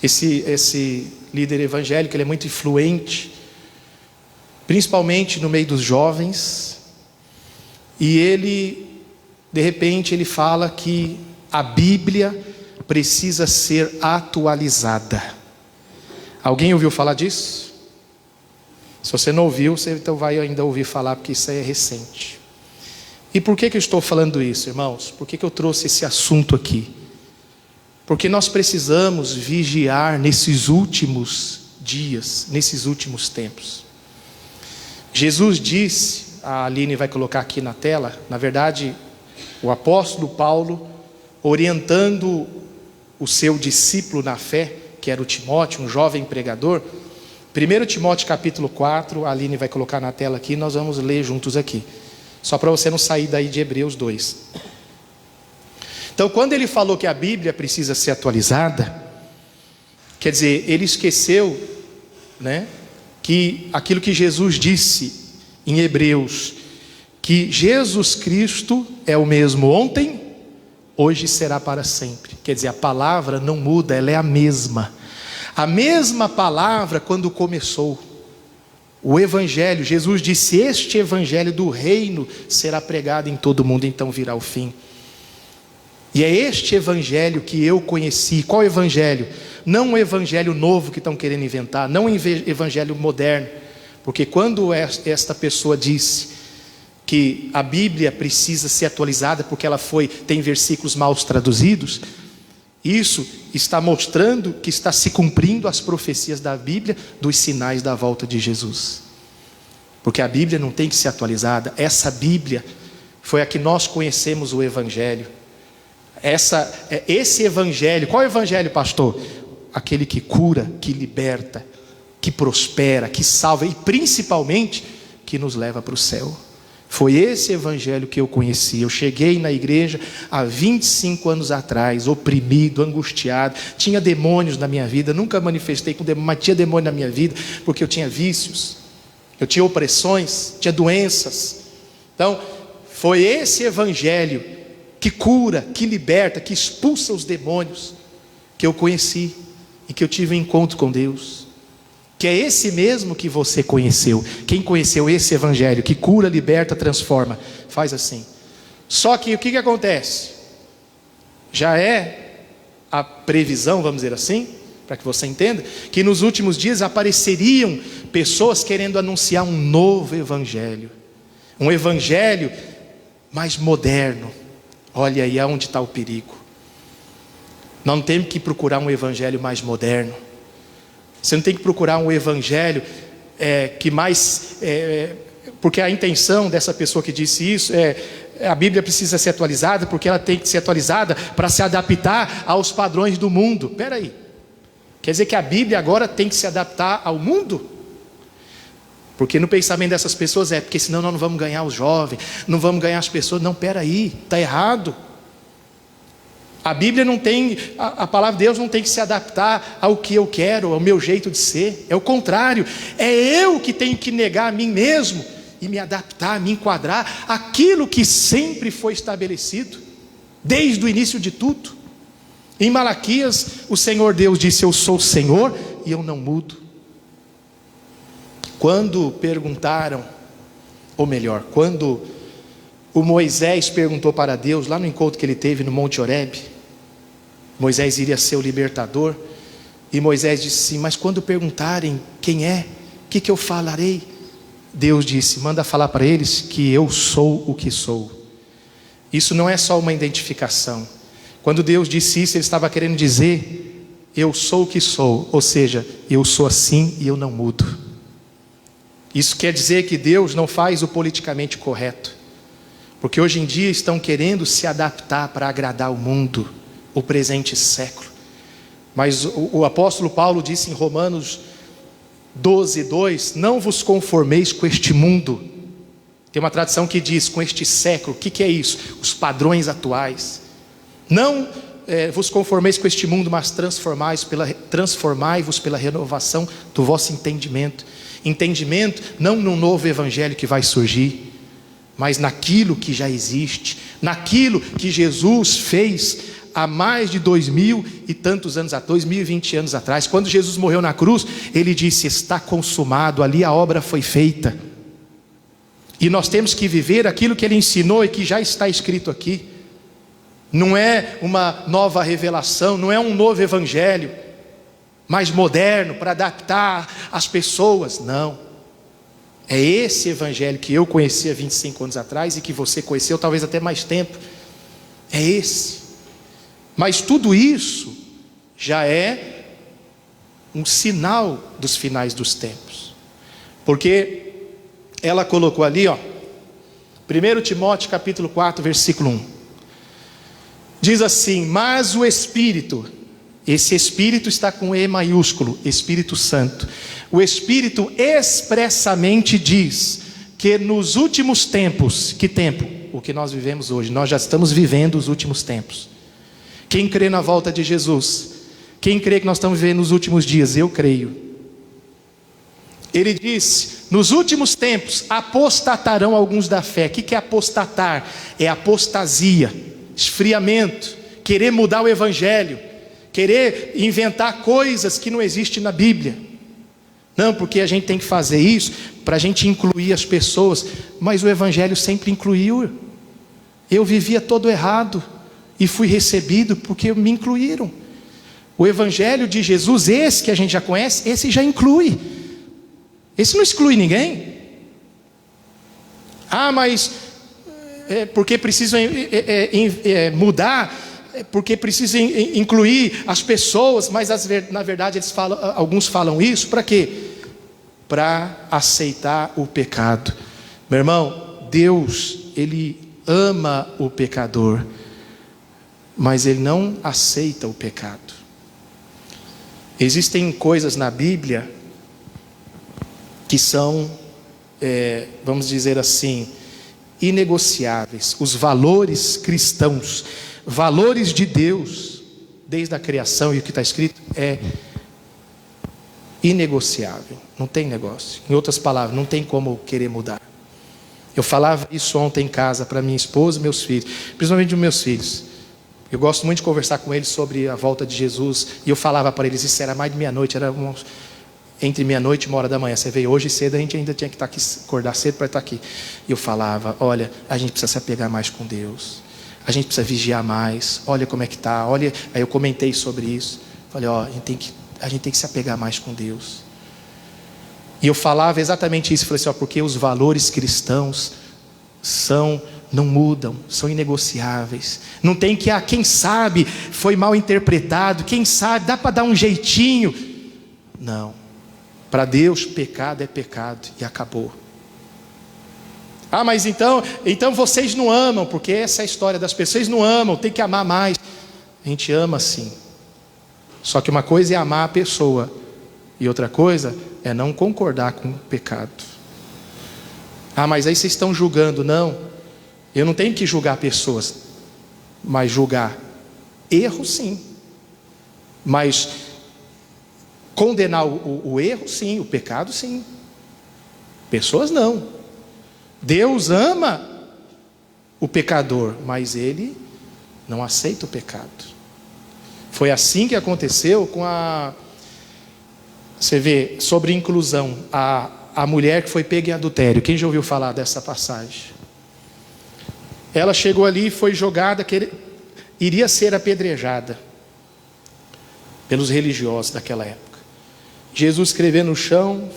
esse líder evangélico, ele é muito influente, principalmente no meio dos jovens, e ele, de repente, ele fala que a Bíblia precisa ser atualizada. Alguém ouviu falar disso? Se você não ouviu, você então vai ainda ouvir falar, porque isso aí é recente. E por que eu estou falando isso, irmãos? Por que eu trouxe esse assunto aqui? Porque nós precisamos vigiar nesses últimos dias, nesses últimos tempos. Jesus disse, a Aline vai colocar aqui na tela, na verdade, o apóstolo Paulo, orientando o seu discípulo na fé, que era o Timóteo, um jovem pregador. 1 Timóteo capítulo 4, a Aline vai colocar na tela aqui, nós vamos ler juntos aqui, só para você não sair daí de Hebreus 2. Então, quando ele falou que a Bíblia precisa ser atualizada, quer dizer, ele esqueceu, que aquilo que Jesus disse em Hebreus, que Jesus Cristo é o mesmo ontem, hoje será para sempre. Quer dizer, a palavra não muda, ela é a mesma palavra quando começou o evangelho. Jesus disse, este evangelho do reino será pregado em todo o mundo, então virá o fim. E é este evangelho que eu conheci. Qual evangelho? Não um evangelho novo que estão querendo inventar, não um evangelho moderno, porque quando esta pessoa disse que a Bíblia precisa ser atualizada porque ela tem versículos mal traduzidos, isso está mostrando que está se cumprindo as profecias da Bíblia dos sinais da volta de Jesus. Porque a Bíblia não tem que ser atualizada. Essa Bíblia foi a que nós conhecemos o evangelho. Esse evangelho, qual é o evangelho, pastor? Aquele que cura, que liberta, que prospera, que salva e principalmente que nos leva para o céu. Foi esse evangelho que eu conheci. Eu cheguei na igreja há 25 anos atrás, oprimido, angustiado, tinha demônios na minha vida, nunca manifestei com demônio, mas tinha demônio na minha vida, porque eu tinha vícios, eu tinha opressões, tinha doenças. Então, foi esse evangelho que cura, que liberta, que expulsa os demônios, que eu conheci e que eu tive um encontro com Deus. Que é esse mesmo que você conheceu. Quem conheceu esse evangelho que cura, liberta, transforma, faz assim. Só que o que acontece? Já é a previsão, vamos dizer assim, para que você entenda, que nos últimos dias apareceriam pessoas querendo anunciar um novo evangelho, um evangelho mais moderno. Olha aí aonde está o perigo. Não temos que procurar um evangelho mais moderno. Você não tem que procurar um evangelho que mais... porque a intenção dessa pessoa que disse isso a Bíblia precisa ser atualizada, porque ela tem que ser atualizada para se adaptar aos padrões do mundo. Espera aí. Quer dizer que a Bíblia agora tem que se adaptar ao mundo? Porque no pensamento dessas pessoas porque senão nós não vamos ganhar os jovens, não vamos ganhar as pessoas. Não, espera aí, está errado. A Bíblia não tem, a palavra de Deus não tem que se adaptar ao que eu quero, ao meu jeito de ser. É o contrário, é eu que tenho que negar a mim mesmo e me adaptar, me enquadrar àquilo que sempre foi estabelecido, desde o início de tudo. Em Malaquias, o Senhor Deus disse, eu sou o Senhor e eu não mudo. Quando perguntaram, ou melhor, quando o Moisés perguntou para Deus, lá no encontro que ele teve no Monte Horebe, Moisés iria ser o libertador, e Moisés disse assim, mas quando perguntarem quem é, o que eu falarei? Deus disse, manda falar para eles que eu sou o que sou. Isso não é só uma identificação. Quando Deus disse isso, ele estava querendo dizer, eu sou o que sou, ou seja, eu sou assim e eu não mudo. Isso quer dizer que Deus não faz o politicamente correto, porque hoje em dia estão querendo se adaptar para agradar o mundo, o presente século. Mas o apóstolo Paulo disse em Romanos 12:2, não vos conformeis com este mundo. Tem uma tradução que diz, com este século. O que é isso? Os padrões atuais. Não vos conformeis com este mundo, mas transformai-vos pela renovação do vosso entendimento. Entendimento não num novo evangelho que vai surgir, mas naquilo que já existe, naquilo que Jesus fez há mais de 2000 e tantos anos, 2020 anos atrás. Quando Jesus morreu na cruz, ele disse, está consumado, ali a obra foi feita. E nós temos que viver aquilo que ele ensinou e que já está escrito aqui. Não é uma nova revelação, não é um novo evangelho mais moderno para adaptar as pessoas, não. É esse evangelho que eu conheci há 25 anos atrás e que você conheceu talvez até mais tempo. É esse. Mas tudo isso já é um sinal dos finais dos tempos. Porque ela colocou ali, 1 Timóteo capítulo 4, versículo 1. Diz assim, mas o Espírito, esse Espírito está com E maiúsculo, Espírito Santo. O Espírito expressamente diz que nos últimos tempos, que tempo? O que nós vivemos hoje, nós já estamos vivendo os últimos tempos. Quem crê na volta de Jesus? Quem crê que nós estamos vivendo os últimos dias? Eu creio. Ele diz, nos últimos tempos apostatarão alguns da fé. O que é apostatar? É apostasia, esfriamento, querer mudar o evangelho, querer inventar coisas que não existem na Bíblia. Não, porque a gente tem que fazer isso para a gente incluir as pessoas, mas o evangelho sempre incluiu. Eu vivia todo errado e fui recebido porque me incluíram. O evangelho de Jesus, esse que a gente já conhece, esse já inclui. Esse não exclui ninguém. Mas porque precisa mudar, porque precisa incluir as pessoas, mas na verdade alguns falam isso para quê? Para aceitar o pecado. Meu irmão, Deus, Ele ama o pecador, mas Ele não aceita o pecado. Existem coisas na Bíblia que são, vamos dizer assim, inegociáveis. Os valores cristãos, valores de Deus, desde a criação, e o que está escrito é inegociável, não tem negócio. Em outras palavras, não tem como querer mudar. Eu falava isso ontem em casa para minha esposa e meus filhos, principalmente os meus filhos. Eu gosto muito de conversar com eles sobre a volta de Jesus, e eu falava para eles, isso era mais de meia-noite, era entre meia-noite e 1h da manhã. Você veio hoje cedo, a gente ainda tinha que estar aqui, acordar cedo para estar aqui. E eu falava, olha, a gente precisa se apegar mais com Deus, a gente precisa vigiar mais, olha como é que está, olha. Aí eu comentei sobre isso, falei, a gente tem que se apegar mais com Deus. E eu falava exatamente isso, falei assim, porque os valores cristãos não mudam, são inegociáveis. Não tem que, quem sabe foi mal interpretado, quem sabe, dá para dar um jeitinho. Não, para Deus pecado é pecado e acabou. Mas então vocês não amam, porque essa é a história das pessoas, vocês não amam, tem que amar mais. A gente ama sim, só que uma coisa é amar a pessoa e outra coisa é não concordar com o pecado. Mas aí vocês estão julgando. Não, eu não tenho que julgar pessoas, mas julgar erro sim, mas condenar o erro sim, o pecado sim, pessoas não. Deus ama o pecador, mas Ele não aceita o pecado. Foi assim que aconteceu com você vê, sobre inclusão, a mulher que foi pega em adultério. Quem já ouviu falar dessa passagem? Ela chegou ali e foi jogada, iria ser apedrejada pelos religiosos daquela época. Jesus escreveu no chão,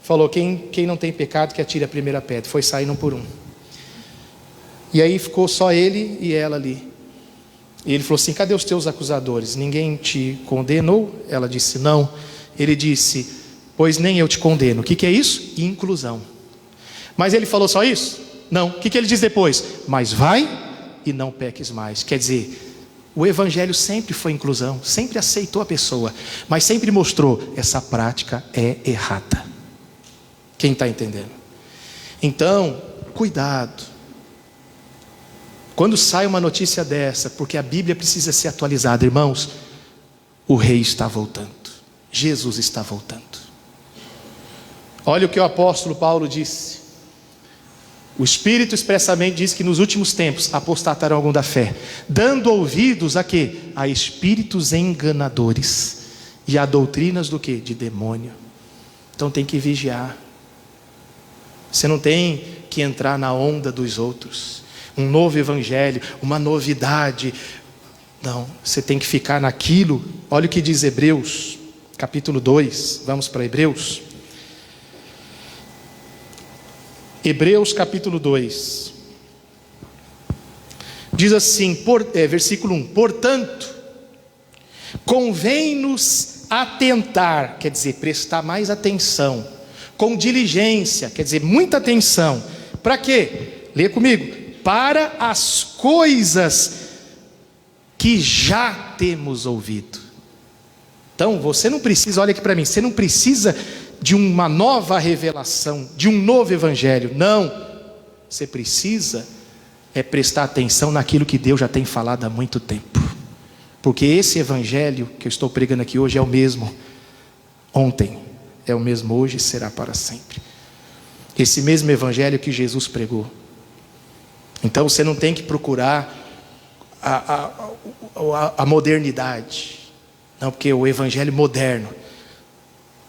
falou, quem não tem pecado que atire a primeira pedra. Foi saindo um por um. E aí ficou só ele e ela ali. E ele falou assim: cadê os teus acusadores? Ninguém te condenou? Ela disse: não. Ele disse: pois nem eu te condeno. O que é isso? Inclusão. Mas ele falou só isso? Não. O que ele diz depois? Mas vai e não peques mais. Quer dizer, o evangelho sempre foi inclusão, sempre aceitou a pessoa, mas sempre mostrou: essa prática é errada. Quem está entendendo? Então, cuidado quando sai uma notícia dessa, porque a Bíblia precisa ser atualizada. Irmãos, o rei está voltando, Jesus está voltando. Olha o que o apóstolo Paulo disse. O Espírito expressamente diz que nos últimos tempos apostatarão algum da fé, dando ouvidos a quê? A espíritos enganadores e a doutrinas do quê? De demônio. Então tem que vigiar. Você não tem que entrar na onda dos outros. Um novo evangelho, uma novidade. Não, você tem que ficar naquilo. Olha o que diz Hebreus, capítulo 2. Vamos para Hebreus. Hebreus capítulo 2. Diz assim, versículo 1. Portanto, convém-nos atentar, quer dizer, prestar mais atenção, com diligência, quer dizer, muita atenção. Para quê? Lê comigo. Para as coisas que já temos ouvido. Então, você não precisa, olha aqui para mim, você não precisa de uma nova revelação, de um novo evangelho. Não. Você precisa prestar atenção naquilo que Deus já tem falado há muito tempo. Porque esse evangelho que eu estou pregando aqui hoje é o mesmo ontem, é o mesmo hoje e será para sempre. Esse mesmo evangelho que Jesus pregou. Então você não tem que procurar a modernidade. Não, porque o evangelho moderno.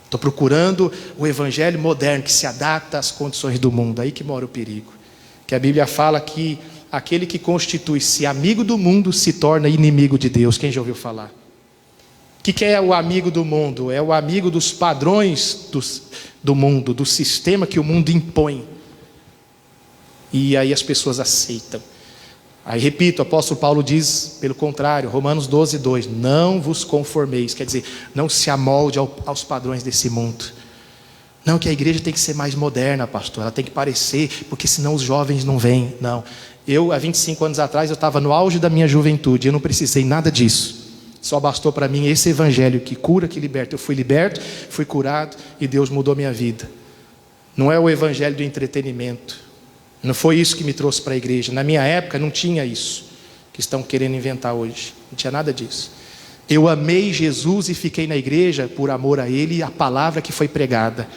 Estou procurando o evangelho moderno que se adapta às condições do mundo. Aí que mora o perigo. Que a Bíblia fala que aquele que constitui-se amigo do mundo se torna inimigo de Deus. Quem já ouviu falar? O que é o amigo do mundo? É o amigo dos padrões do mundo, do sistema que o mundo impõe. E aí as pessoas aceitam. Aí repito, o apóstolo Paulo diz, pelo contrário, Romanos 12, 2, não vos conformeis, quer dizer, não se amolde aos padrões desse mundo. Não, que a igreja tem que ser mais moderna, pastor, ela tem que parecer, porque senão os jovens não vêm. Não, eu há 25 anos atrás, eu estava no auge da minha juventude, eu não precisei nada disso. Só bastou para mim esse evangelho que cura, que liberta. Eu fui liberto, fui curado e Deus mudou minha vida. Não é o evangelho do entretenimento. Não foi isso que me trouxe para a igreja. Na minha época não tinha isso que estão querendo inventar hoje. Não tinha nada disso. Eu amei Jesus e fiquei na igreja por amor a Ele e a palavra que foi pregada,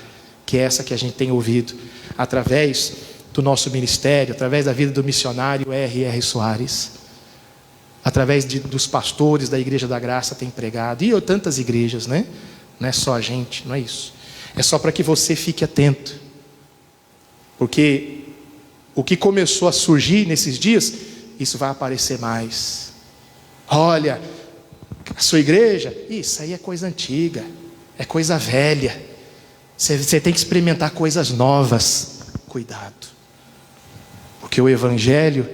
que é essa que a gente tem ouvido através do nosso ministério, através da vida do missionário R.R. Soares, através dos pastores da Igreja da Graça tem pregado, e tantas igrejas, né? Não é só a gente, não é isso. É só para que você fique atento, porque o que começou a surgir nesses dias, isso vai aparecer mais. Olha, a sua igreja, isso aí é coisa antiga, é coisa velha. Você tem que experimentar coisas novas. Cuidado, porque o evangelho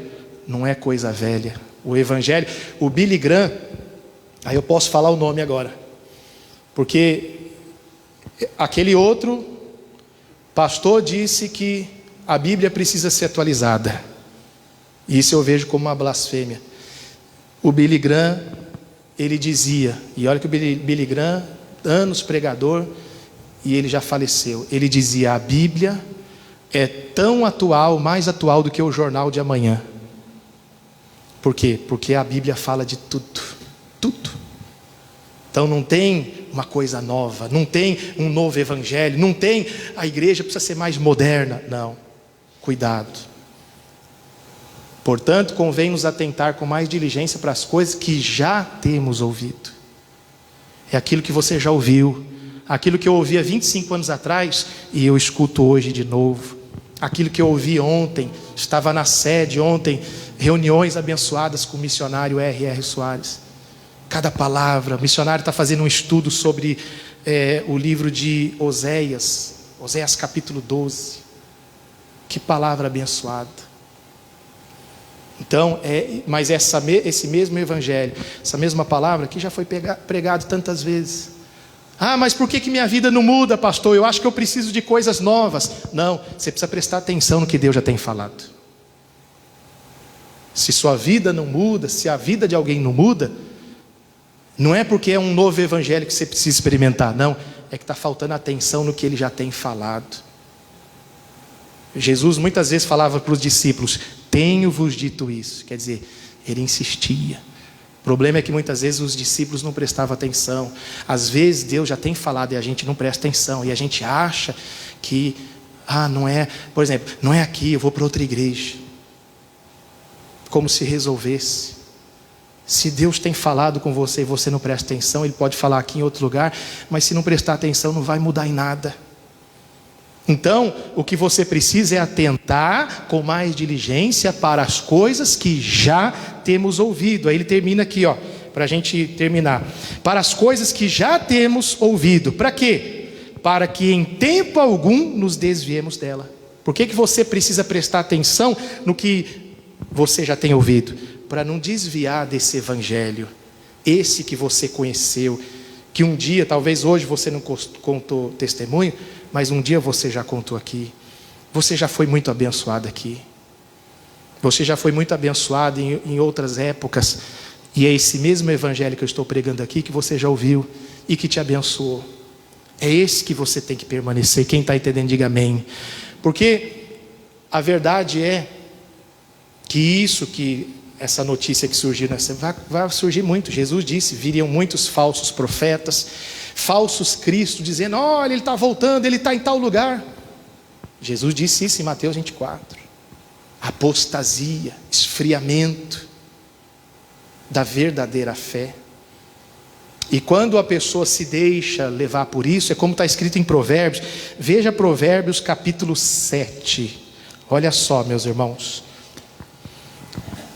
não é coisa velha. O evangelho, o Billy Graham, aí eu posso falar o nome agora, porque aquele outro pastor disse que a Bíblia precisa ser atualizada. Isso eu vejo como uma blasfêmia. O Billy Graham, ele dizia, e olha que o Billy Graham, anos pregador, e ele já faleceu. Ele dizia: a Bíblia é tão atual, mais atual do que o jornal de amanhã. Por quê? Porque a Bíblia fala de tudo. Tudo. Então não tem uma coisa nova, não tem um novo evangelho, não tem a igreja precisa ser mais moderna. Não. Cuidado. Portanto, convém nos atentar com mais diligência para as coisas que já temos ouvido. É aquilo que você já ouviu, aquilo que eu ouvi há 25 anos atrás e eu escuto hoje de novo. Aquilo que eu ouvi ontem, estava na sede ontem, reuniões abençoadas com o missionário R.R. Soares. Cada palavra, o missionário está fazendo um estudo sobre o livro de Oséias, Oséias capítulo 12. Que palavra abençoada. Então, mas esse mesmo evangelho, essa mesma palavra que já foi pregado tantas vezes. Ah, mas por que minha vida não muda, pastor? Eu acho que eu preciso de coisas novas. Não, você precisa prestar atenção no que Deus já tem falado. Se sua vida não muda, se a vida de alguém não muda, não é porque é um novo evangelho que você precisa experimentar, não. É que está faltando atenção no que Ele já tem falado. Jesus muitas vezes falava para os discípulos: tenho-vos dito isso. Quer dizer, Ele insistia. O problema é que muitas vezes os discípulos não prestavam atenção. Às vezes Deus já tem falado e a gente não presta atenção. E a gente acha que, não é, por exemplo, não é aqui, eu vou para outra igreja. Como se resolvesse. Se Deus tem falado com você e você não presta atenção, Ele pode falar aqui em outro lugar, mas se não prestar atenção não vai mudar em nada. Então, o que você precisa é atentar com mais diligência para as coisas que já temos ouvido. Aí ele termina aqui, para a gente terminar. Para as coisas que já temos ouvido. Para quê? Para que em tempo algum nos desviemos dela. Por que você precisa prestar atenção no que você já tem ouvido? Para não desviar desse evangelho. Esse que você conheceu, que um dia, talvez hoje você não contou testemunho, mas um dia você já contou aqui. Você já foi muito abençoado aqui. Você já foi muito abençoado em outras épocas. E é esse mesmo evangelho que eu estou pregando aqui, que você já ouviu e que te abençoou. É esse que você tem que permanecer. Quem está entendendo, diga amém. Porque a verdade é que essa notícia que surgiu, vai surgir muito. Jesus disse, viriam muitos falsos profetas, falsos cristos, dizendo, olha, Ele está voltando, Ele está em tal lugar. Jesus disse isso em Mateus 24. Apostasia, esfriamento da verdadeira fé. E quando a pessoa se deixa levar por isso, é como está escrito em Provérbios. Veja Provérbios capítulo 7. Olha só, meus irmãos.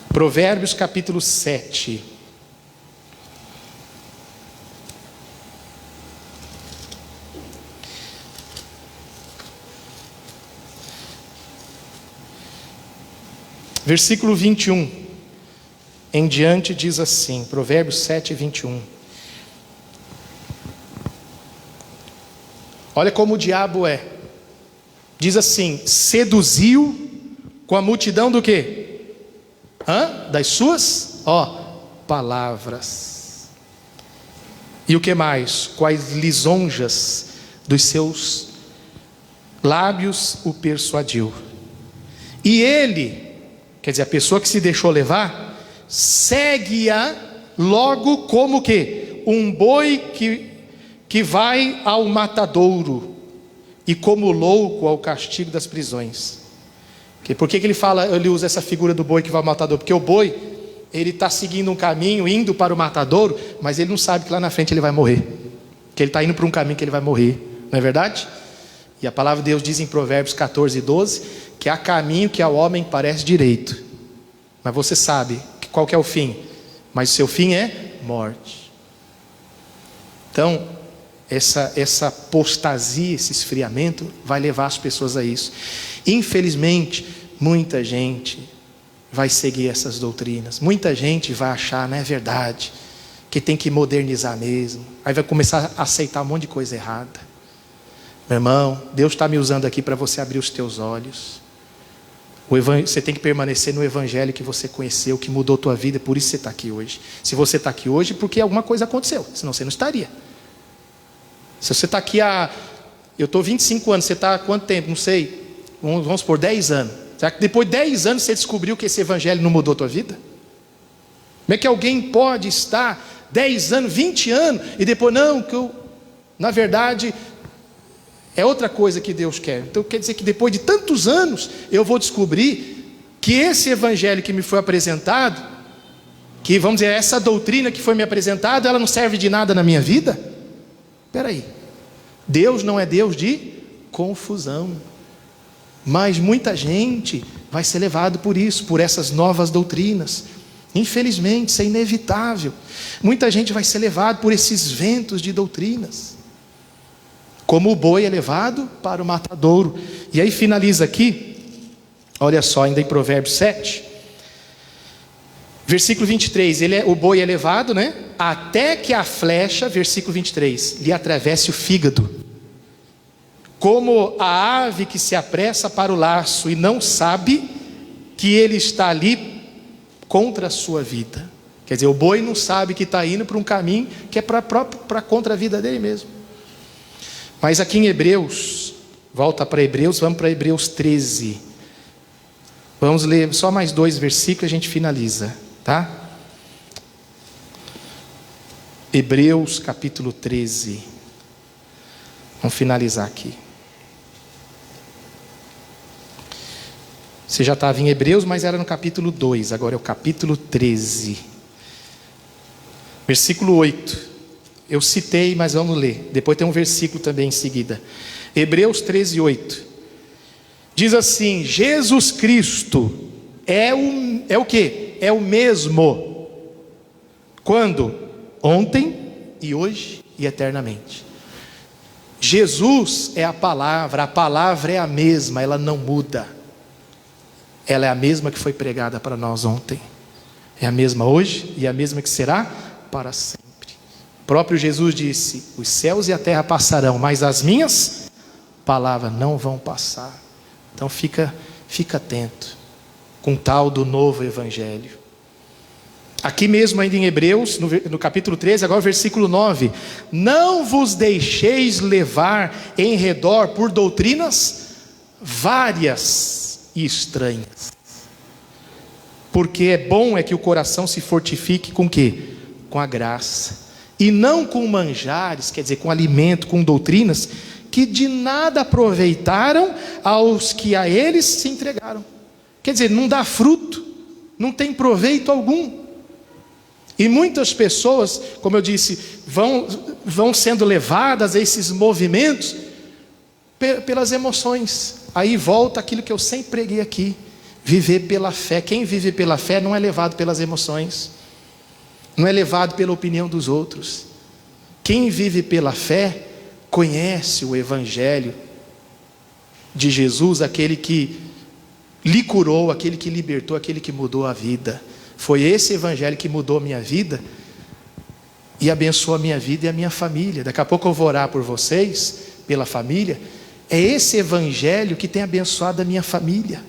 Provérbios capítulo 7. Versículo 21 em diante diz assim, Provérbios 7, 21. Olha como o diabo é. Diz assim, seduziu com a multidão do quê? Das suas, palavras. E o que mais? Com as lisonjas dos seus lábios o persuadiu. E ele, quer dizer, a pessoa que se deixou levar, segue-a logo como que? Um boi que vai ao matadouro, e como louco ao castigo das prisões. Por que ele usa essa figura do boi que vai ao matadouro? Porque o boi, ele está seguindo um caminho, indo para o matadouro, mas ele não sabe que lá na frente ele vai morrer. Que ele está indo para um caminho que ele vai morrer. Não é verdade? E a palavra de Deus diz em Provérbios 14, 12, que há caminho que ao homem parece direito, mas você sabe qual que é o fim. Mas o seu fim é morte. Então, essa apostasia, esse esfriamento vai levar as pessoas a isso. Infelizmente, muita gente vai seguir essas doutrinas. Muita gente vai achar, não é verdade, que tem que modernizar mesmo. Aí vai começar a aceitar um monte de coisa errada. Meu irmão, Deus está me usando aqui para você abrir os teus olhos. Você tem que permanecer no evangelho que você conheceu, que mudou a tua vida, por isso você está aqui hoje. Se você está aqui hoje, porque alguma coisa aconteceu, senão você não estaria. Se você está aqui eu estou 25 anos, você está há quanto tempo? Não sei, vamos por 10 anos. Será que depois de 10 anos você descobriu que esse evangelho não mudou a tua vida? Como é que alguém pode estar 10 anos, 20 anos, e depois, na verdade, é outra coisa que Deus quer. Então quer dizer que depois de tantos anos, eu vou descobrir que esse evangelho que me foi apresentado, que vamos dizer, essa doutrina que foi me apresentada, ela não serve de nada na minha vida? Espera aí, Deus não é Deus de confusão, mas muita gente vai ser levado por isso, por essas novas doutrinas. Infelizmente, isso é inevitável. Muita gente vai ser levado por esses ventos de doutrinas, como o boi é levado para o matadouro. E aí finaliza aqui, olha só, ainda em Provérbios 7, Versículo 23, o boi é levado, né? Até que a flecha, versículo 23, lhe atravesse o fígado. Como a ave que se apressa para o laço e não sabe que ele está ali contra a sua vida. Quer dizer, o boi não sabe que está indo para um caminho que é para contra a vida dele mesmo. Mas aqui em Hebreus, volta para Hebreus, vamos para Hebreus 13. Vamos ler só mais 2 versículos e a gente finaliza, tá? Hebreus capítulo 13. Vamos finalizar aqui. Você já estava em Hebreus, mas era no capítulo 2, agora é o capítulo 13. Versículo 8. Eu citei, mas vamos ler. Depois tem um versículo também em seguida. Hebreus 13, 8. Diz assim: Jesus Cristo é o quê? É o mesmo. Quando? Ontem e hoje e eternamente. Jesus é a palavra é a mesma, ela não muda. Ela é a mesma que foi pregada para nós ontem. É a mesma hoje e a mesma que será para sempre. O próprio Jesus disse: os céus e a terra passarão, mas as minhas palavras não vão passar. Então fica atento com o tal do novo evangelho. Aqui mesmo ainda em Hebreus, no capítulo 13, agora o versículo 9. Não vos deixeis levar em redor por doutrinas várias e estranhas. Porque é que o coração se fortifique com o quê? Com a graça. E não com manjares, quer dizer, com alimento, com doutrinas, que de nada aproveitaram aos que a eles se entregaram. Quer dizer, não dá fruto, não tem proveito algum. E muitas pessoas, como eu disse, vão sendo levadas a esses movimentos pelas emoções. Aí volta aquilo que eu sempre preguei aqui: viver pela fé. Quem vive pela fé não é levado pelas emoções, não é levado pela opinião dos outros. Quem vive pela fé conhece o evangelho de Jesus, aquele que lhe curou, aquele que libertou, aquele que mudou a vida. Foi esse evangelho que mudou a minha vida e abençoou a minha vida e a minha família. Daqui a pouco eu vou orar por vocês, pela família. É esse evangelho que tem abençoado a minha família.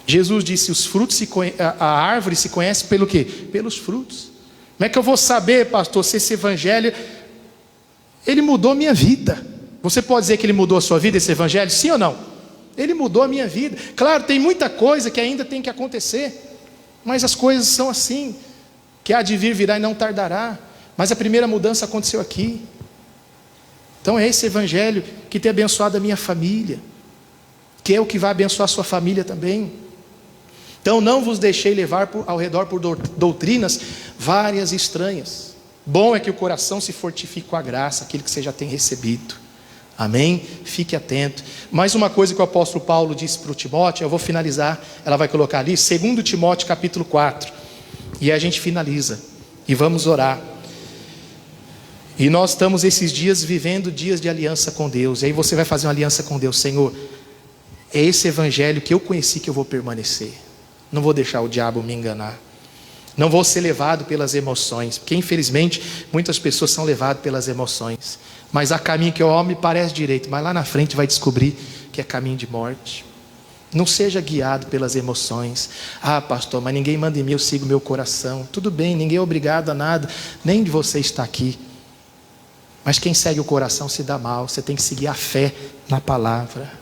Jesus disse: a árvore se conhece pelo quê? Pelos frutos. Como é que eu vou saber, pastor, se esse evangelho, ele mudou a minha vida? Você pode dizer que ele mudou a sua vida, esse evangelho? Sim ou não? Ele mudou a minha vida. Claro, tem muita coisa que ainda tem que acontecer, mas as coisas são assim, que há de vir, virá e não tardará. Mas a primeira mudança aconteceu aqui. Então é esse evangelho que tem abençoado a minha família, que é o que vai abençoar a sua família também. Então não vos deixei levar ao redor por doutrinas várias e estranhas. Bom é que o coração se fortifique com a graça, aquilo que você já tem recebido. Amém? Fique atento. Mais uma coisa que o apóstolo Paulo disse para o Timóteo, eu vou finalizar, ela vai colocar ali, 2 Timóteo capítulo 4. E a gente finaliza. E vamos orar. E nós estamos esses dias vivendo dias de aliança com Deus. E aí você vai fazer uma aliança com Deus. Senhor, é esse evangelho que eu conheci que eu vou permanecer. Não vou deixar o diabo me enganar. Não vou ser levado pelas emoções. Porque infelizmente muitas pessoas são levadas pelas emoções. Mas há caminho que ao homem parece direito, mas lá na frente vai descobrir que é caminho de morte. Não seja guiado pelas emoções. Ah, pastor, mas ninguém manda em mim, eu sigo meu coração. Tudo bem, ninguém é obrigado a nada, nem de você estar aqui. Mas quem segue o coração se dá mal. Você tem que seguir a fé na palavra.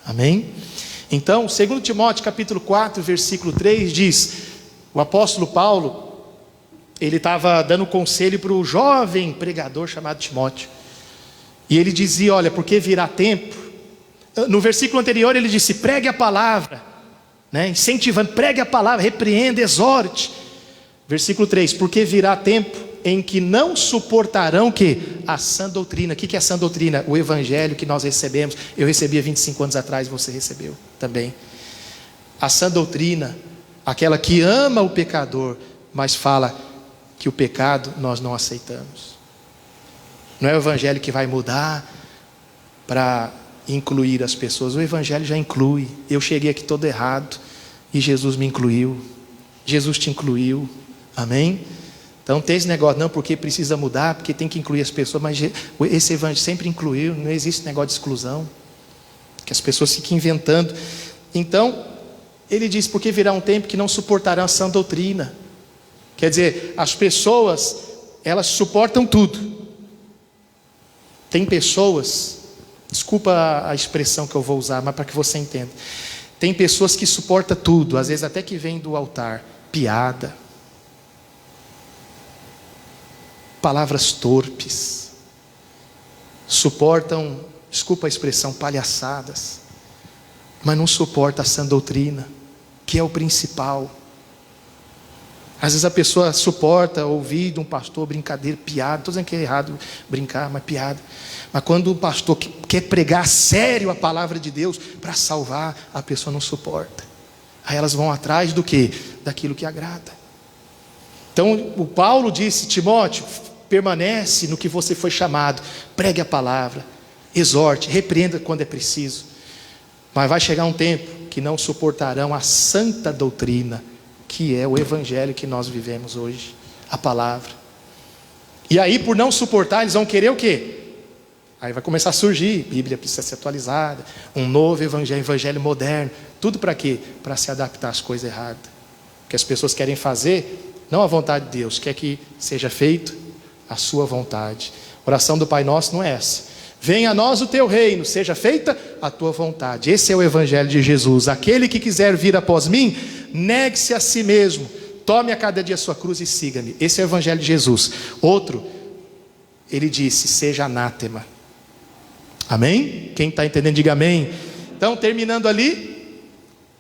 Amém? Então, 2 Timóteo capítulo 4, versículo 3 diz, o apóstolo Paulo, ele estava dando conselho para o jovem pregador chamado Timóteo. E ele dizia, olha, porque virá tempo. No versículo anterior ele disse, pregue a palavra, né? Incentivando, pregue a palavra, repreenda, exorte. Versículo 3, porque virá tempo em que não suportarão que a sã doutrina. O que é a sã doutrina? O evangelho que nós recebemos. Eu recebi há 25 anos atrás, você recebeu também. A sã doutrina, aquela que ama o pecador, mas fala que o pecado nós não aceitamos. Não é o evangelho que vai mudar para incluir as pessoas. O evangelho já inclui. Eu cheguei aqui todo errado e Jesus me incluiu. Jesus te incluiu. Amém? Então tem esse negócio, não, porque precisa mudar, porque tem que incluir as pessoas, mas esse evangelho sempre incluiu, não existe negócio de exclusão, que as pessoas fiquem inventando. Então, ele diz, porque virá um tempo que não suportarão a sã doutrina. Quer dizer, as pessoas, elas suportam tudo. Tem pessoas, desculpa a expressão que eu vou usar, mas para que você entenda. Tem pessoas que suportam tudo, às vezes até que vem do altar, piada, palavras torpes, suportam, desculpa a expressão, palhaçadas, mas não suporta a sã doutrina, que é o principal. Às vezes a pessoa suporta ouvir de um pastor brincadeira, piada, estou dizendo que é errado brincar, mas piada. Mas quando o pastor quer pregar sério a palavra de Deus para salvar, a pessoa não suporta. Aí elas vão atrás do quê? Daquilo que agrada. Então o Paulo disse, Timóteo, permanece no que você foi chamado, pregue a palavra, exorte, repreenda quando é preciso. Mas vai chegar um tempo que não suportarão a santa doutrina, que é o evangelho que nós vivemos hoje, a palavra. E aí, por não suportar, eles vão querer o quê? Aí vai começar a surgir, a Bíblia precisa ser atualizada, um novo evangelho moderno. Tudo para quê? Para se adaptar às coisas erradas. O que as pessoas querem fazer, não a vontade de Deus, quer que seja feito a sua vontade. A oração do Pai Nosso não é essa. Venha a nós o teu reino, seja feita a tua vontade. Esse é o evangelho de Jesus. Aquele que quiser vir após mim, negue-se a si mesmo, tome a cada dia a sua cruz e siga-me. Esse é o evangelho de Jesus. Outro, ele disse, seja anátema. Amém? Quem está entendendo, diga amém. Então, terminando ali,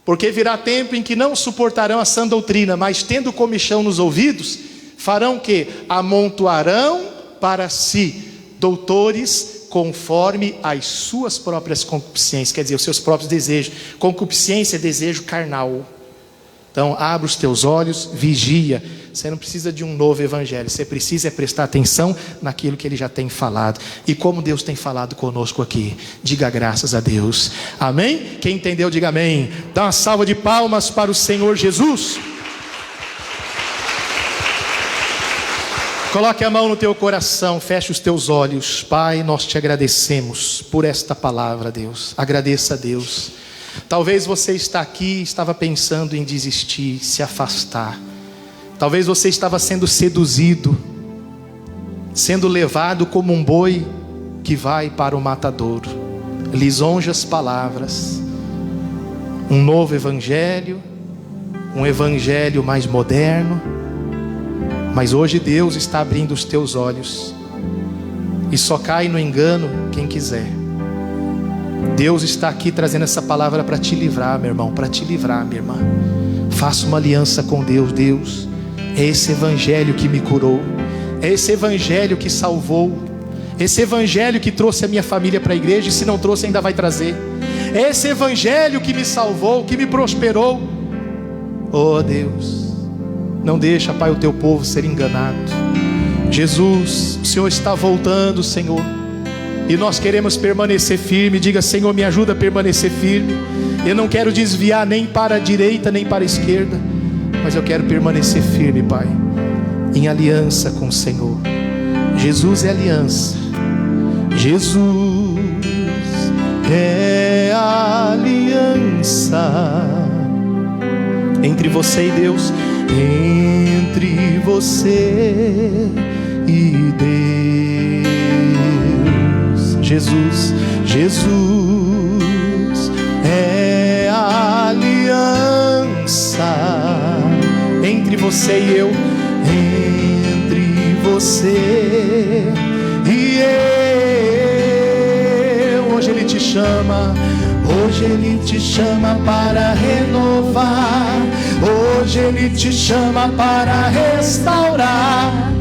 porque virá tempo em que não suportarão a sã doutrina, mas tendo comichão nos ouvidos, farão o quê? Amontoarão para si doutores conforme as suas próprias concupiscências, quer dizer, os seus próprios desejos. Concupiscência é desejo carnal. Então, abre os teus olhos, vigia. Você não precisa de um novo evangelho, você precisa prestar atenção naquilo que ele já tem falado. E como Deus tem falado conosco aqui, diga graças a Deus. Amém? Quem entendeu, diga amém. Dá uma salva de palmas para o Senhor Jesus. Coloque a mão no teu coração, feche os teus olhos. Pai, nós te agradecemos por esta palavra, Deus. Agradeça a Deus. Talvez você está aqui e estava pensando em desistir, se afastar. Talvez você estava sendo seduzido, sendo levado como um boi que vai para o matadouro. Lisonjas palavras. Um novo evangelho, um evangelho mais moderno. Mas hoje Deus está abrindo os teus olhos. E só cai no engano quem quiser. Deus está aqui trazendo essa palavra para te livrar, meu irmão, para te livrar, minha irmã. Faça uma aliança com Deus. Deus, é esse evangelho que me curou, é esse evangelho que salvou, esse evangelho que trouxe a minha família para a igreja, e se não trouxe ainda vai trazer. É esse evangelho que me salvou, que me prosperou. Oh Deus, não deixa, Pai, o teu povo ser enganado. Jesus, o Senhor está voltando, Senhor, e nós queremos permanecer firme. Diga, Senhor, me ajuda a permanecer firme. Eu não quero desviar nem para a direita nem para a esquerda, mas eu quero permanecer firme, Pai, em aliança com o Senhor. Jesus é aliança. Jesus é aliança entre você e Deus, entre você e Deus. Jesus, Jesus é aliança entre você e eu, entre você e eu. Hoje Ele te chama, hoje Ele te chama para renovar, hoje Ele te chama para restaurar,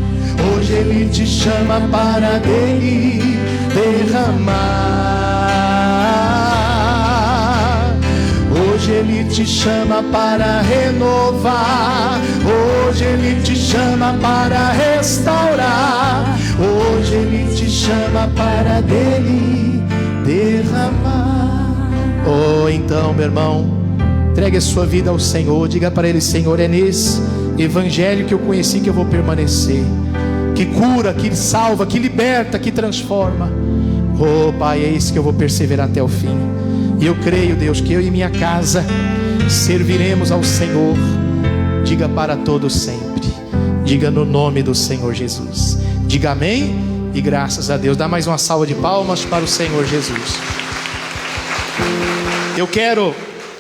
hoje Ele te chama para dele derramar. Hoje Ele te chama para renovar, hoje Ele te chama para restaurar, hoje Ele te chama para dele derramar. Oh, então, meu irmão, Entregue a sua vida ao Senhor. Diga para Ele: Senhor, é nesse evangelho que eu conheci que eu vou permanecer, que cura, que salva, que liberta, que transforma. Oh Pai, é isso que eu vou perseverar até o fim. E eu creio, Deus, que eu e minha casa serviremos ao Senhor. Diga para todos sempre. Diga no nome do Senhor Jesus. Diga amém e graças a Deus. Dá mais uma salva de palmas para o Senhor Jesus.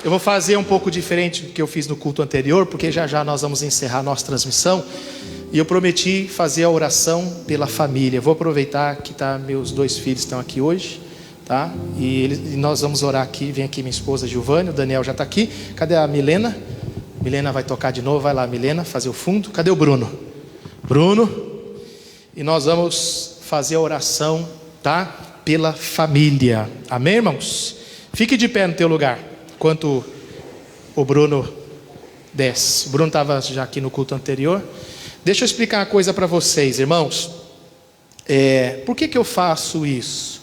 Eu vou fazer um pouco diferente do que eu fiz no culto anterior, porque já já nós vamos encerrar a nossa transmissão. E eu prometi fazer a oração pela família. Vou aproveitar que meus 2 filhos estão aqui hoje, tá? E nós vamos orar aqui. Vem aqui minha esposa Giovânia, o Daniel já está aqui. Cadê a Milena? Milena vai tocar de novo. Vai lá, Milena, fazer o fundo. Cadê o Bruno? Bruno. E nós vamos fazer a oração, tá? Pela família. Amém, irmãos? Fique de pé no teu lugar enquanto o Bruno desce. O Bruno estava já aqui no culto anterior. Deixa eu explicar uma coisa para vocês, irmãos. Por que eu faço isso?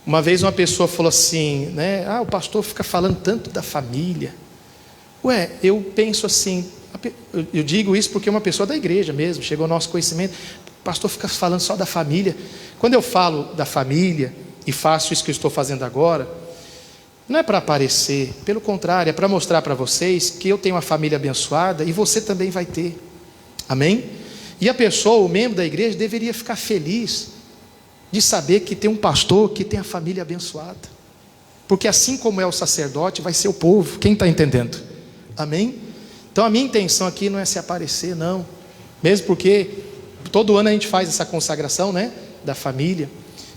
Uma vez uma pessoa falou assim, né? O pastor fica falando tanto da família. Eu penso assim, eu digo isso porque uma pessoa da igreja mesmo, chegou ao nosso conhecimento. O pastor fica falando só da família. Quando eu falo da família e faço isso que eu estou fazendo agora, não é para aparecer, pelo contrário, é para mostrar para vocês que eu tenho uma família abençoada e você também vai ter. Amém? E a pessoa, o membro da igreja, deveria ficar feliz de saber que tem um pastor que tem a família abençoada. Porque assim como é o sacerdote, vai ser o povo. Quem está entendendo? Amém? Então a minha intenção aqui não é se aparecer, não. Mesmo porque todo ano a gente faz essa consagração, né? Da família.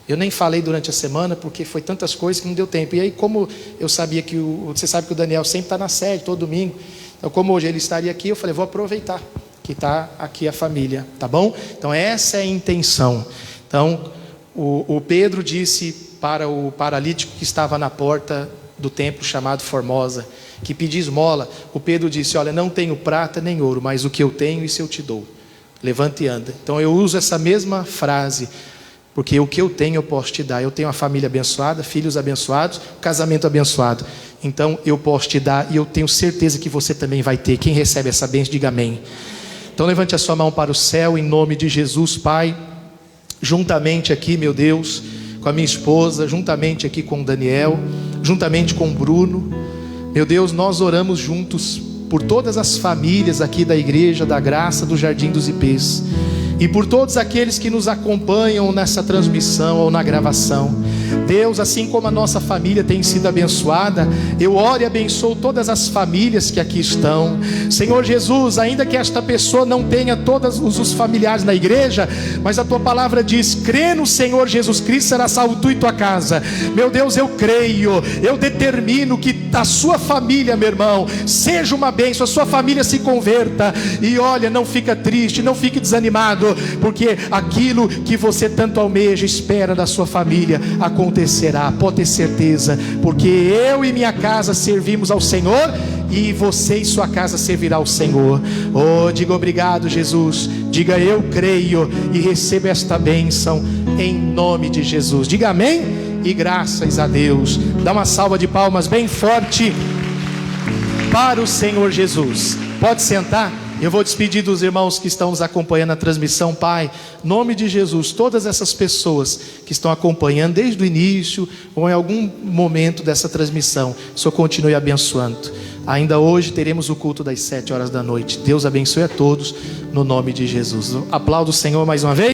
Eu nem falei durante a semana, porque foi tantas coisas que não deu tempo. E aí, como eu sabia que você sabe que o Daniel sempre está na sede, todo domingo. Então, como hoje ele estaria aqui, eu falei, vou aproveitar que está aqui a família, tá bom? Então, essa é a intenção. Então, o Pedro disse para o paralítico que estava na porta do templo chamado Formosa, que pedia esmola. O Pedro disse, olha, não tenho prata nem ouro, mas o que eu tenho, isso eu te dou. Levanta e anda. Então, eu uso essa mesma frase, porque o que eu tenho eu posso te dar. Eu tenho uma família abençoada, filhos abençoados, casamento abençoado. Então eu posso te dar e eu tenho certeza que você também vai ter. Quem recebe essa bênção, diga amém. Então levante a sua mão para o céu em nome de Jesus, Pai. Juntamente aqui, meu Deus, com a minha esposa, juntamente aqui com o Daniel, juntamente com o Bruno. Meu Deus, nós oramos juntos por todas as famílias aqui da Igreja da Graça do Jardim dos Ipês. E por todos aqueles que nos acompanham nessa transmissão ou na gravação. Deus, assim como a nossa família tem sido abençoada, eu oro e abençoo todas as famílias que aqui estão. Senhor Jesus, ainda que esta pessoa não tenha todos os familiares na igreja, mas a tua palavra diz, crê no Senhor Jesus Cristo, será salvo tu e tua casa. Meu Deus, eu creio, eu determino que a sua família, meu irmão, seja uma bênção, a sua família se converta. E olha, não fica triste, não fique desanimado, porque aquilo que você tanto almeja, espera da sua família, acontecerá, pode ter certeza, porque eu e minha casa servimos ao Senhor, e você e sua casa servirá ao Senhor. Oh, diga obrigado, Jesus. Diga eu creio e recebo esta bênção em nome de Jesus. Diga amém e graças a Deus. Dá uma salva de palmas bem forte para o Senhor Jesus. Pode sentar. Eu vou despedir dos irmãos que estão nos acompanhando na transmissão. Pai, em nome de Jesus, todas essas pessoas que estão acompanhando desde o início ou em algum momento dessa transmissão, o Senhor continue abençoando. Ainda hoje teremos o culto das 7 horas da noite. Deus abençoe a todos no nome de Jesus. Aplauda o Senhor mais uma vez.